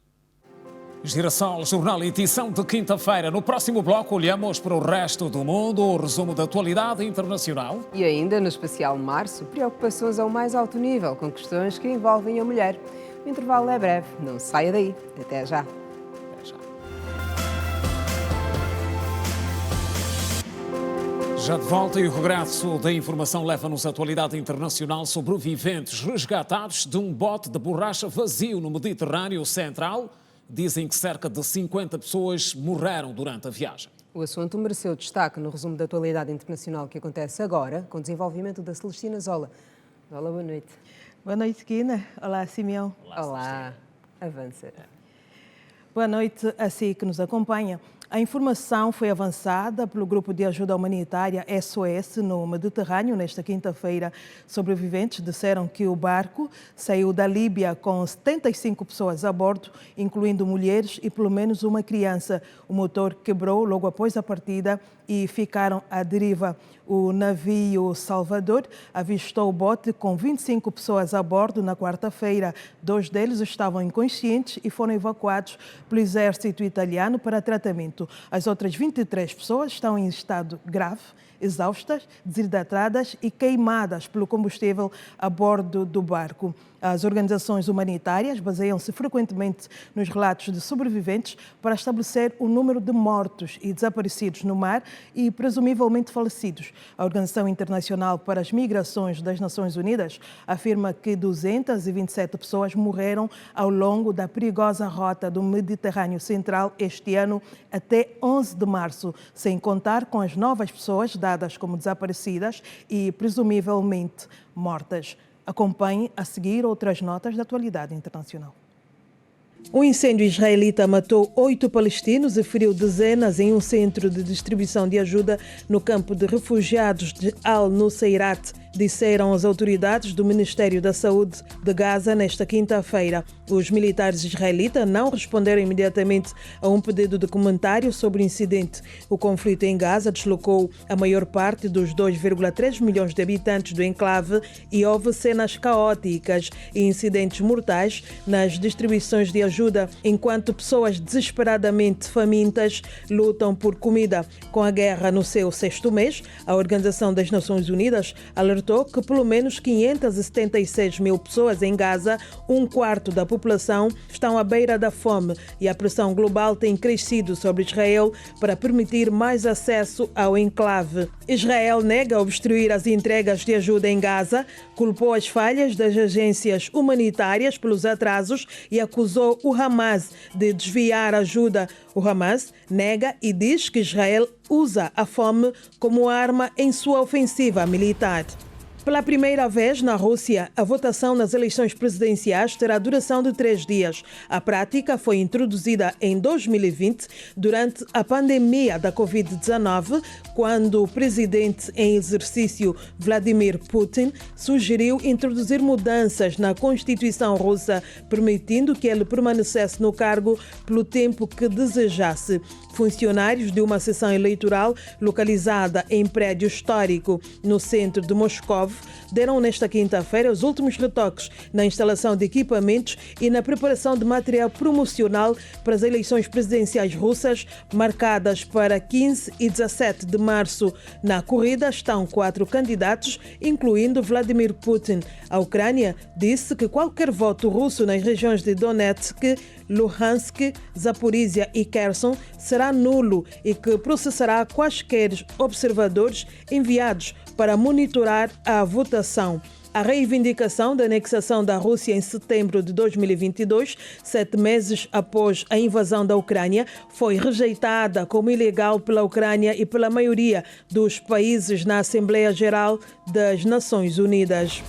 Girassol, jornal e edição de quinta-feira. No próximo bloco olhamos para o resto do mundo, o resumo da atualidade internacional. E ainda no especial março, preocupações ao mais alto nível com questões que envolvem a mulher. O intervalo é breve, não saia daí. Até já. Já de volta, e o regresso da informação leva-nos à atualidade internacional. Sobreviventes resgatados de um bote de borracha vazio no Mediterrâneo Central dizem que cerca de 50 pessoas morreram durante a viagem. O assunto mereceu destaque no resumo da atualidade internacional que acontece agora, com o desenvolvimento da Celestina Zola. Zola, boa noite. Boa noite, Kina. Olá, Simeão. Olá. Avança. Boa noite a si que nos acompanha. A informação foi avançada pelo Grupo de Ajuda Humanitária SOS no Mediterrâneo nesta quinta-feira. Sobreviventes disseram que o barco saiu da Líbia com 75 pessoas a bordo, incluindo mulheres e pelo menos uma criança. O motor quebrou logo após a partida e ficaram à deriva. O navio Salvador avistou o bote com 25 pessoas a bordo na quarta-feira. 2 deles estavam inconscientes e foram evacuados pelo exército italiano para tratamento. As outras 23 pessoas estão em estado grave, exaustas, desidratadas e queimadas pelo combustível a bordo do barco. As organizações humanitárias baseiam-se frequentemente nos relatos de sobreviventes para estabelecer o número de mortos e desaparecidos no mar e presumivelmente falecidos. A Organização Internacional para as Migrações das Nações Unidas afirma que 227 pessoas morreram ao longo da perigosa rota do Mediterrâneo Central este ano até 11 de março, sem contar com as novas pessoas dadas como desaparecidas e presumivelmente mortas. Acompanhe a seguir outras notas da atualidade internacional. Um incêndio israelita matou 8 palestinos e feriu dezenas em um centro de distribuição de ajuda no campo de refugiados de Al-Nuseirat, disseram as autoridades do Ministério da Saúde de Gaza nesta quinta-feira. Os militares israelitas não responderam imediatamente a um pedido de comentário sobre o incidente. O conflito em Gaza deslocou a maior parte dos 2,3 milhões de habitantes do enclave e houve cenas caóticas e incidentes mortais nas distribuições de ajuda, enquanto pessoas desesperadamente famintas lutam por comida. Com a guerra no seu 6º mês, a Organização das Nações Unidas alertou que pelo menos 576 mil pessoas em Gaza, 1/4 da população, estão à beira da fome e a pressão global tem crescido sobre Israel para permitir mais acesso ao enclave. Israel nega obstruir as entregas de ajuda em Gaza, culpou as falhas das agências humanitárias pelos atrasos e acusou o Hamas de desviar ajuda. O Hamas nega e diz que Israel usa a fome como arma em sua ofensiva militar. Pela primeira vez na Rússia, a votação nas eleições presidenciais terá duração de 3 dias. A prática foi introduzida em 2020, durante a pandemia da Covid-19, quando o presidente em exercício Vladimir Putin sugeriu introduzir mudanças na Constituição russa, permitindo que ele permanecesse no cargo pelo tempo que desejasse. Funcionários de uma sessão eleitoral localizada em prédio histórico no centro de Moscou deram nesta quinta-feira os últimos retoques na instalação de equipamentos e na preparação de material promocional para as eleições presidenciais russas, marcadas para 15 e 17 de março. Na corrida estão 4 candidatos, incluindo Vladimir Putin. A Ucrânia disse que qualquer voto russo nas regiões de Donetsk, Luhansk, Zaporizhia e Kherson será nulo e que processará quaisquer observadores enviados para monitorar a votação. A reivindicação da anexação da Rússia em setembro de 2022, 7 meses após a invasão da Ucrânia, foi rejeitada como ilegal pela Ucrânia e pela maioria dos países na Assembleia Geral das Nações Unidas.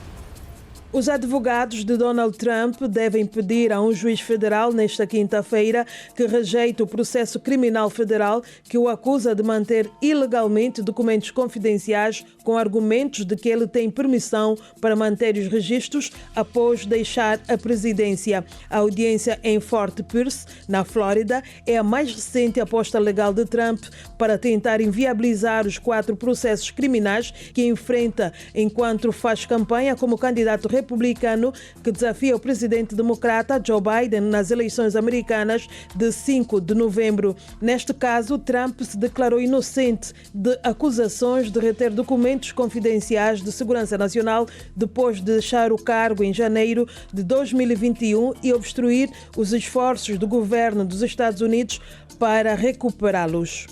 Os advogados de Donald Trump devem pedir a um juiz federal nesta quinta-feira que rejeite o processo criminal federal que o acusa de manter ilegalmente documentos confidenciais com argumentos de que ele tem permissão para manter os registros após deixar a presidência. A audiência em Fort Pierce, na Flórida, é a mais recente aposta legal de Trump para tentar inviabilizar os 4 processos criminais que enfrenta enquanto faz campanha como candidato republicano que desafia o presidente democrata Joe Biden nas eleições americanas de 5 de novembro. Neste caso, Trump se declarou inocente de acusações de reter documentos confidenciais de segurança nacional depois de deixar o cargo em janeiro de 2021 e obstruir os esforços do governo dos Estados Unidos para recuperá-los.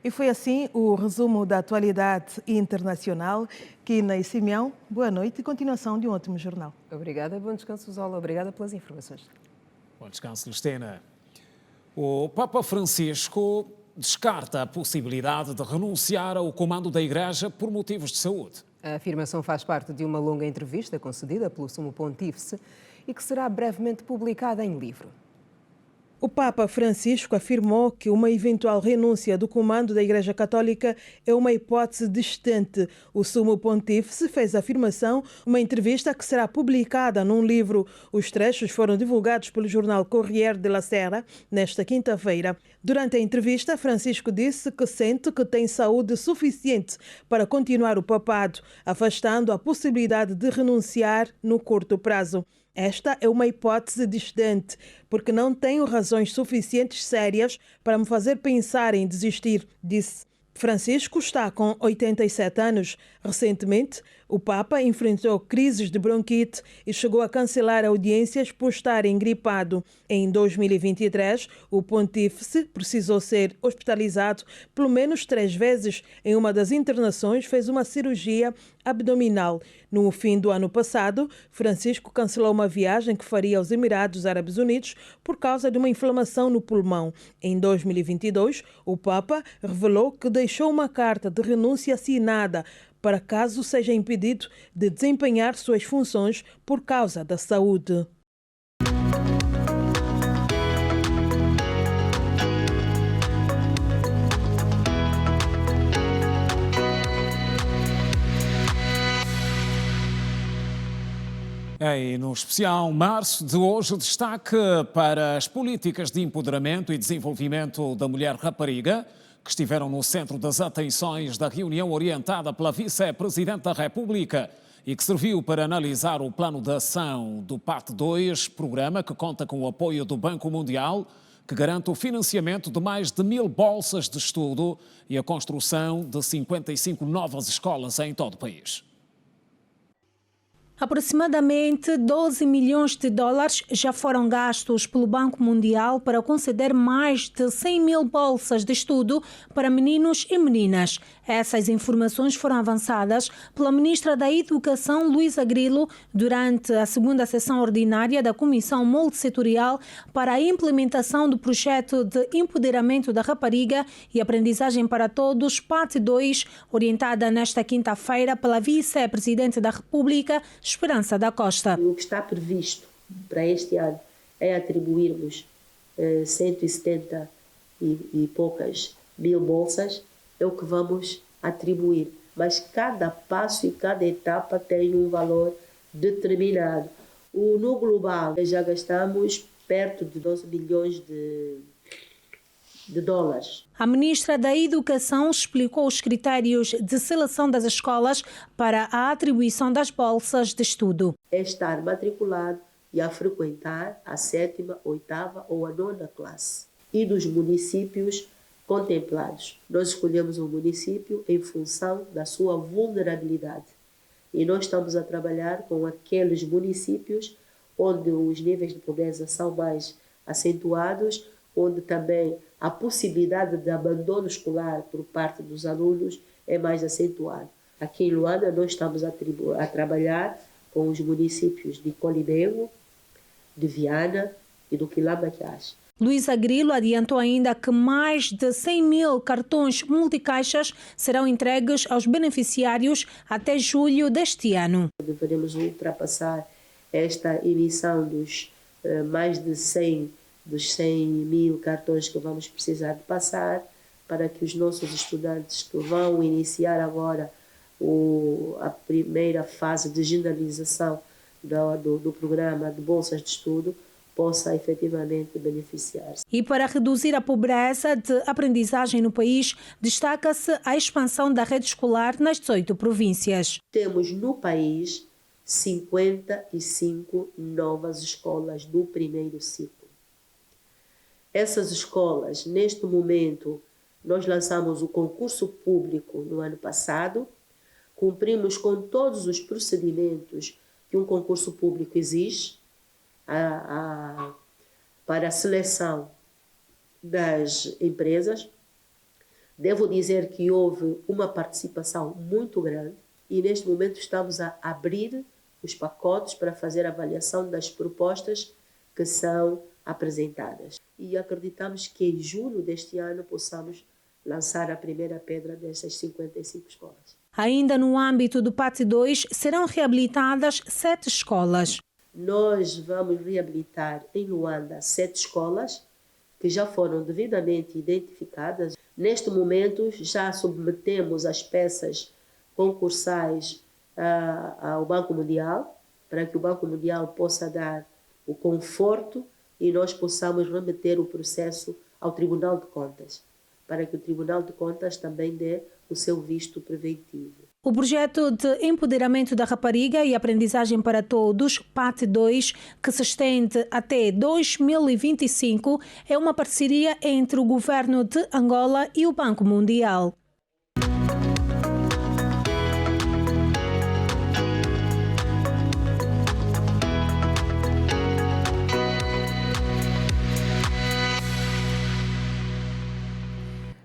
E foi assim o resumo da atualidade internacional. Kina e Simeão, boa noite e continuação de um ótimo jornal. Obrigada, bom descanso, Zola. Obrigada pelas informações. Bom descanso, Cristina. O Papa Francisco descarta a possibilidade de renunciar ao comando da Igreja por motivos de saúde. A afirmação faz parte de uma longa entrevista concedida pelo Sumo Pontífice e que será brevemente publicada em livro. O Papa Francisco afirmou que uma eventual renúncia do comando da Igreja Católica é uma hipótese distante. O Sumo Pontífice fez a afirmação numa entrevista que será publicada num livro. Os trechos foram divulgados pelo jornal Corriere della Sera nesta quinta-feira. Durante a entrevista, Francisco disse que sente que tem saúde suficiente para continuar o papado, afastando a possibilidade de renunciar no curto prazo. Esta é uma hipótese distante, porque não tenho razões suficientes sérias para me fazer pensar em desistir, disse. Francisco está com 87 anos. Recentemente, o Papa enfrentou crises de bronquite e chegou a cancelar audiências por estar engripado. Em 2023, o pontífice precisou ser hospitalizado pelo menos 3 vezes. Em uma das internações, fez uma cirurgia abdominal. No fim do ano passado, Francisco cancelou uma viagem que faria aos Emirados Árabes Unidos por causa de uma inflamação no pulmão. Em 2022, o Papa revelou que deixou uma carta de renúncia assinada para caso seja impedido de desempenhar suas funções por causa da saúde. E no especial março de hoje, destaque para as políticas de empoderamento e desenvolvimento da mulher rapariga, que estiveram no centro das atenções da reunião orientada pela Vice-Presidente da República e que serviu para analisar o plano de ação do PAT 2, programa que conta com o apoio do Banco Mundial, que garante o financiamento de mais de 1000 bolsas de estudo e a construção de 55 novas escolas em todo o país. Aproximadamente 12 milhões de dólares já foram gastos pelo Banco Mundial para conceder mais de 100 mil bolsas de estudo para meninos e meninas. Essas informações foram avançadas pela Ministra da Educação, Luísa Grilo, durante a segunda sessão ordinária da Comissão Multissetorial para a implementação do projeto de empoderamento da rapariga e aprendizagem para todos, PAT 2, orientada nesta quinta-feira pela Vice-Presidente da República, Esperança da Costa. O que está previsto para este ano é atribuirmos 170 e poucas mil bolsas, é o que vamos atribuir. Mas cada passo e cada etapa tem um valor determinado. No global, já gastamos perto de 12 milhões de dólares. A Ministra da Educação explicou os critérios de seleção das escolas para a atribuição das bolsas de estudo. É estar matriculado e a frequentar a 7ª, 8ª ou a 9ª classe. E dos municípios contemplados. Nós escolhemos um município em função da sua vulnerabilidade. E nós estamos a trabalhar com aqueles municípios onde os níveis de pobreza são mais acentuados, onde também a possibilidade de abandono escolar por parte dos alunos é mais acentuada. Aqui em Luanda, nós estamos a trabalhar com os municípios de Colimengo, de Viana e do Quilamba-Queixa. Luísa Grilo adiantou ainda que mais de 100 mil cartões multicaixas serão entregues aos beneficiários até julho deste ano. Deveremos ultrapassar esta emissão dos mais de 100 mil cartões que vamos precisar de passar para que os nossos estudantes que vão iniciar agora a primeira fase de generalização do programa de bolsas de estudo possa efetivamente beneficiar-se. E para reduzir a pobreza de aprendizagem no país, destaca-se a expansão da rede escolar nas 18 províncias. Temos no país 55 novas escolas do primeiro ciclo. Essas escolas, neste momento, nós lançamos o concurso público no ano passado, cumprimos com todos os procedimentos que um concurso público exige para a seleção das empresas. Devo dizer que houve uma participação muito grande e neste momento estamos a abrir os pacotes para fazer a avaliação das propostas que são apresentadas. E acreditamos que em julho deste ano possamos lançar a primeira pedra dessas 55 escolas. Ainda no âmbito do PAT 2, serão reabilitadas 7 escolas. Nós vamos reabilitar em Luanda 7 escolas que já foram devidamente identificadas. Neste momento, já submetemos as peças concursais ao Banco Mundial, para que o Banco Mundial possa dar o conforto e nós possamos remeter o processo ao Tribunal de Contas, para que o Tribunal de Contas também dê o seu visto preventivo. O projeto de empoderamento da rapariga e aprendizagem para todos, PAT 2, que se estende até 2025, é uma parceria entre o governo de Angola e o Banco Mundial.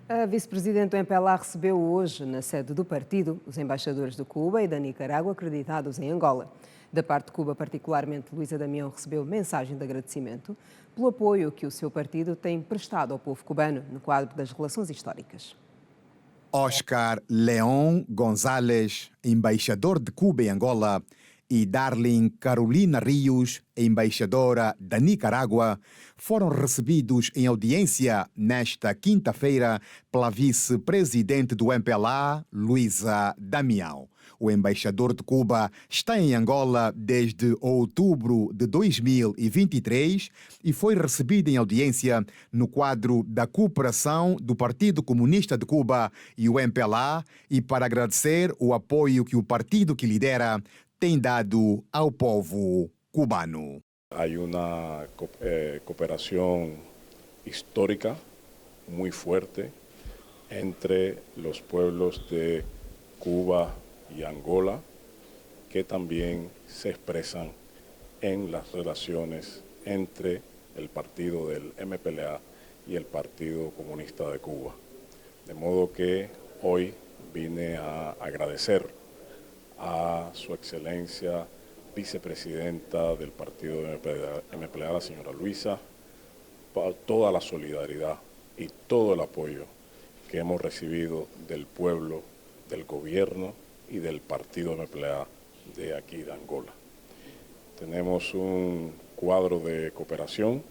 A vice-presidente do MPLA recebeu hoje, na sede do partido, os embaixadores de Cuba e da Nicarágua acreditados em Angola. Da parte de Cuba, particularmente, Luísa Damião recebeu mensagem de agradecimento pelo apoio que o seu partido tem prestado ao povo cubano no quadro das relações históricas. Oscar León González, embaixador de Cuba em Angola, e Darling Carolina Rios, embaixadora da Nicarágua, foram recebidos em audiência nesta quinta-feira pela vice-presidente do MPLA, Luísa Damião. O embaixador de Cuba está em Angola desde outubro de 2023 e foi recebido em audiência no quadro da cooperação do Partido Comunista de Cuba e o MPLA e para agradecer o apoio que o partido que lidera tem dado ao povo cubano. Hay una cooperación histórica muy fuerte entre los pueblos de Cuba y Angola, que también se expresan en las relaciones entre el partido del MPLA y el Partido Comunista de Cuba. De modo que hoy vine a agradecer a su excelencia vicepresidenta del partido MPLA, la señora Luisa, por toda la solidaridad y todo el apoyo que hemos recibido del pueblo, del gobierno y del partido MPLA de aquí de Angola. Tenemos un cuadro de cooperación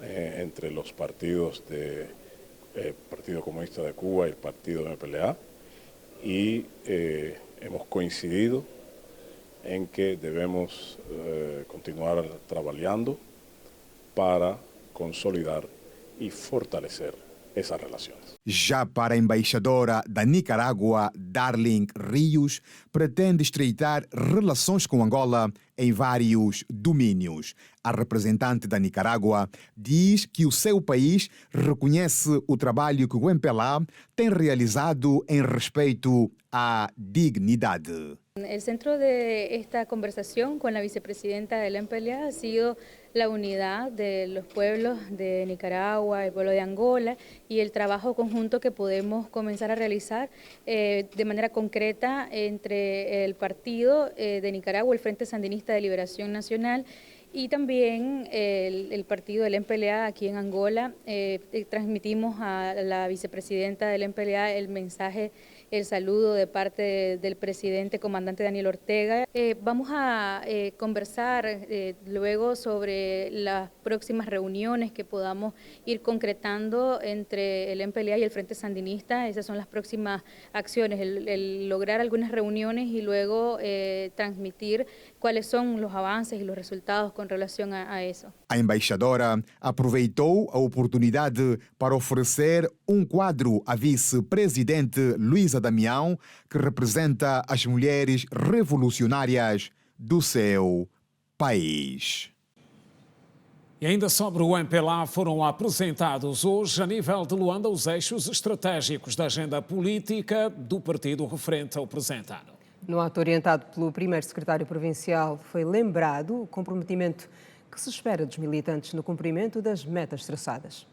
entre los partidos del Partido Comunista de Cuba y el partido MPLA y hemos coincidido en que debemos continuar trabajando para consolidar y fortalecer essas relações. Já para a embaixadora da Nicarágua, Darling Rios, pretende estreitar relações com Angola em vários domínios. A representante da Nicarágua diz que o seu país reconhece o trabalho que o MPLA tem realizado em respeito à dignidade. El centro de esta conversación con la vicepresidenta del MPLA ha sido la unidad de los pueblos de Nicaragua, el pueblo de Angola y el trabajo conjunto que podemos comenzar a realizar de manera concreta entre el partido de Nicaragua, el Frente Sandinista de Liberación Nacional, y también el partido del MPLA aquí en Angola. Transmitimos a la vicepresidenta del MPLA el mensaje, el saludo de parte del presidente comandante Daniel Ortega. Vamos a conversar luego sobre las próximas reuniones que podamos ir concretando entre el MPLA y el Frente Sandinista. Esas son las próximas acciones, el lograr algunas reuniones y luego transmitir cuáles son los avances y los resultados con relación a eso. A A embaixadora aproveitou a oportunidade para oferecer um quadro à vice-presidente Luísa Damião, que representa as mulheres revolucionárias do seu país. E ainda sobre o MPLA, foram apresentados hoje, a nível de Luanda, os eixos estratégicos da agenda política do partido referente ao presente ano. No ato orientado pelo primeiro secretário provincial, foi lembrado o comprometimento que se espera dos militantes no cumprimento das metas traçadas.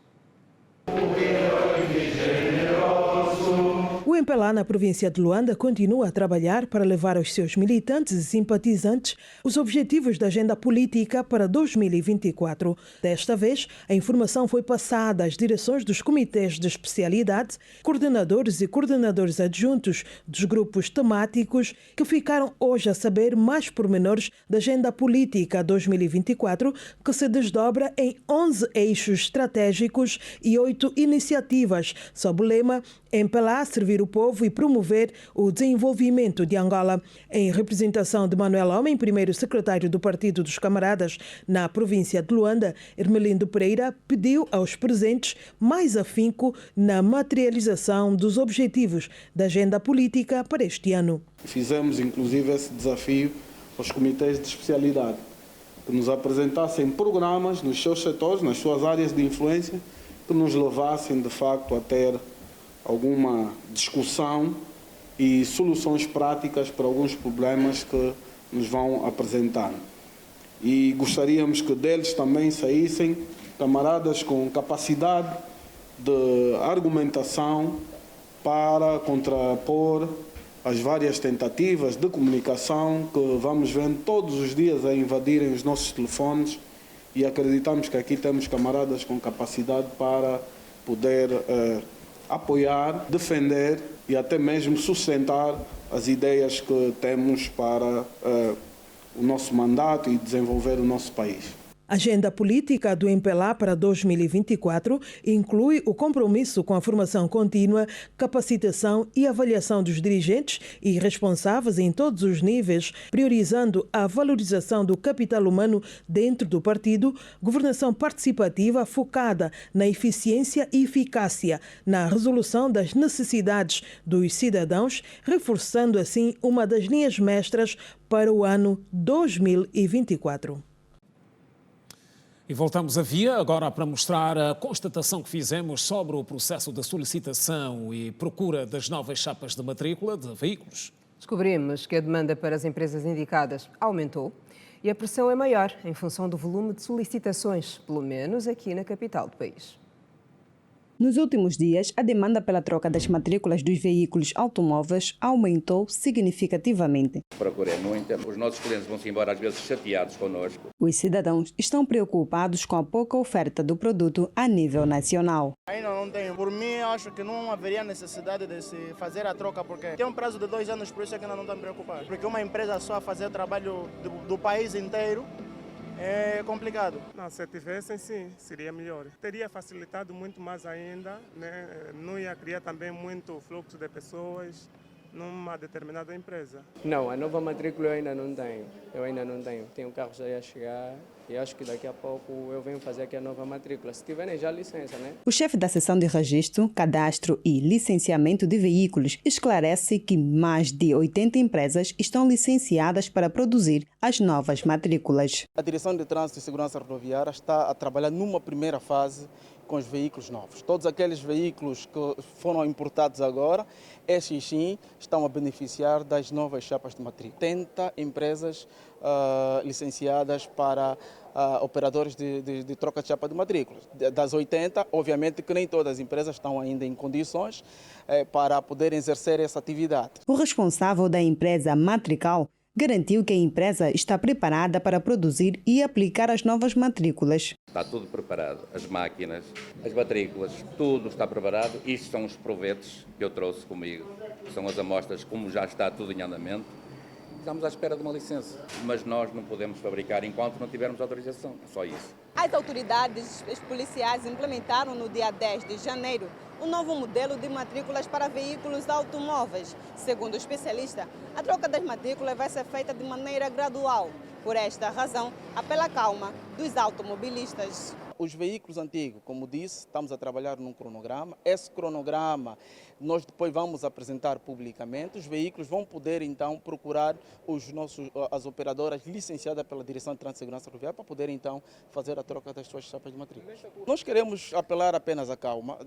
O MPLA na província de Luanda continua a trabalhar para levar aos seus militantes e simpatizantes os objetivos da agenda política para 2024. Desta vez, a informação foi passada às direções dos comitês de especialidade, coordenadores e coordenadores adjuntos dos grupos temáticos, que ficaram hoje a saber mais pormenores da agenda política 2024, que se desdobra em 11 eixos estratégicos e 8 iniciativas, sob o lema MPLA, servir o povo e promover o desenvolvimento de Angola. Em representação de Manuel Homem, primeiro secretário do Partido dos Camaradas na província de Luanda, Hermelindo Pereira pediu aos presentes mais afinco na materialização dos objetivos da agenda política para este ano. Fizemos inclusive esse desafio aos comitês de especialidade, que nos apresentassem programas nos seus setores, nas suas áreas de influência, que nos levassem de facto a ter alguma discussão e soluções práticas para alguns problemas que nos vão apresentar. E gostaríamos que deles também saíssem camaradas com capacidade de argumentação para contrapor as várias tentativas de comunicação que vamos vendo todos os dias a invadirem os nossos telefones, e acreditamos que aqui temos camaradas com capacidade para poder apoiar, defender e até mesmo sustentar as ideias que temos para o nosso mandato e desenvolver o nosso país. A agenda política do MPLA para 2024 inclui o compromisso com a formação contínua, capacitação e avaliação dos dirigentes e responsáveis em todos os níveis, priorizando a valorização do capital humano dentro do partido, governação participativa focada na eficiência e eficácia na resolução das necessidades dos cidadãos, reforçando assim uma das linhas mestras para o ano 2024. E voltamos à via agora para mostrar a constatação que fizemos sobre o processo de solicitação e procura das novas chapas de matrícula de veículos. Descobrimos que a demanda para as empresas indicadas aumentou e a pressão é maior em função do volume de solicitações, pelo menos aqui na capital do país. Nos últimos dias, a demanda pela troca das matrículas dos veículos automóveis aumentou significativamente. A procura é muita, os nossos clientes vão-se embora às vezes chateados connosco. Os cidadãos estão preocupados com a pouca oferta do produto a nível nacional. Ainda não tenho. Por mim, acho que não haveria necessidade de se fazer a troca, porque tem um prazo de 2 anos, por isso é que ainda não estão preocupados. Porque uma empresa só a fazer o trabalho do país inteiro é complicado. Não, se tivessem, sim, seria melhor. Teria facilitado muito mais ainda, né? Não ia criar também muito fluxo de pessoas numa determinada empresa. Não, a nova matrícula eu ainda não tenho. Tenho carros aí a chegar e acho que daqui a pouco eu venho fazer aqui a nova matrícula. Se tiverem já licença, né? O chefe da seção de registro, cadastro e licenciamento de veículos esclarece que mais de 80 empresas estão licenciadas para produzir as novas matrículas. A Direção de Trânsito e Segurança Rodoviária está a trabalhar numa primeira fase com os veículos novos. Todos aqueles veículos que foram importados agora, esses sim estão a beneficiar das novas chapas de matrícula. 80 empresas licenciadas para operadores de troca de chapa de matrícula. Das 80, obviamente que nem todas as empresas estão ainda em condições para poder exercer essa atividade. O responsável da empresa Matrical garantiu que a empresa está preparada para produzir e aplicar as novas matrículas. Está tudo preparado, as máquinas, as matrículas, tudo está preparado. Isto são os provetos que eu trouxe comigo, são as amostras, como já está tudo em andamento. Estamos à espera de uma licença, mas nós não podemos fabricar enquanto não tivermos autorização, é só isso. As autoridades policiais implementaram no dia 10 de janeiro um novo modelo de matrículas para veículos automóveis. Segundo o especialista, a troca das matrículas vai ser feita de maneira gradual, Por esta razão, apela à calma dos automobilistas. Os veículos antigos, como disse, estamos a trabalhar num cronograma. Esse cronograma nós depois vamos apresentar publicamente. Os veículos vão poder então procurar as operadoras licenciadas pela Direção de Trânsito e Segurança Rodoviária para poder então fazer a troca das suas chapas de matrícula. Nós queremos apelar apenas à calma.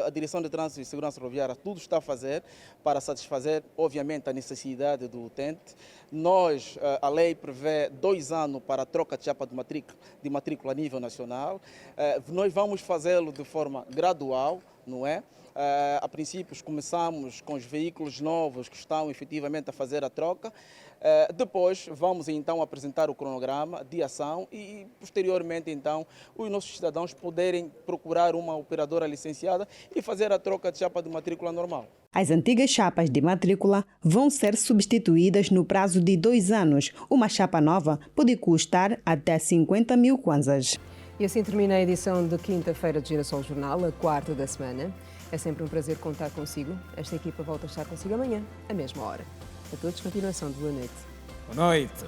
A Direção de Trânsito e Segurança Rodoviária tudo está a fazer para satisfazer, obviamente, a necessidade do utente. A lei prevê 2 anos para a troca de chapa de matrícula a nível nacional. Nós vamos fazê-lo de forma gradual, não é? A princípio começamos com os veículos novos que estão efetivamente a fazer a troca. Depois vamos então apresentar o cronograma de ação e posteriormente então os nossos cidadãos poderem procurar uma operadora licenciada e fazer a troca de chapa de matrícula normal. As antigas chapas de matrícula vão ser substituídas no prazo de 2 anos. Uma chapa nova pode custar até 50 mil kwanzas. E assim termina a edição de quinta-feira de Girassol Jornal, a 4ª da semana. É sempre um prazer contar consigo. Esta equipa volta a estar consigo amanhã, à mesma hora. A todos, continuação de boa noite. Boa noite.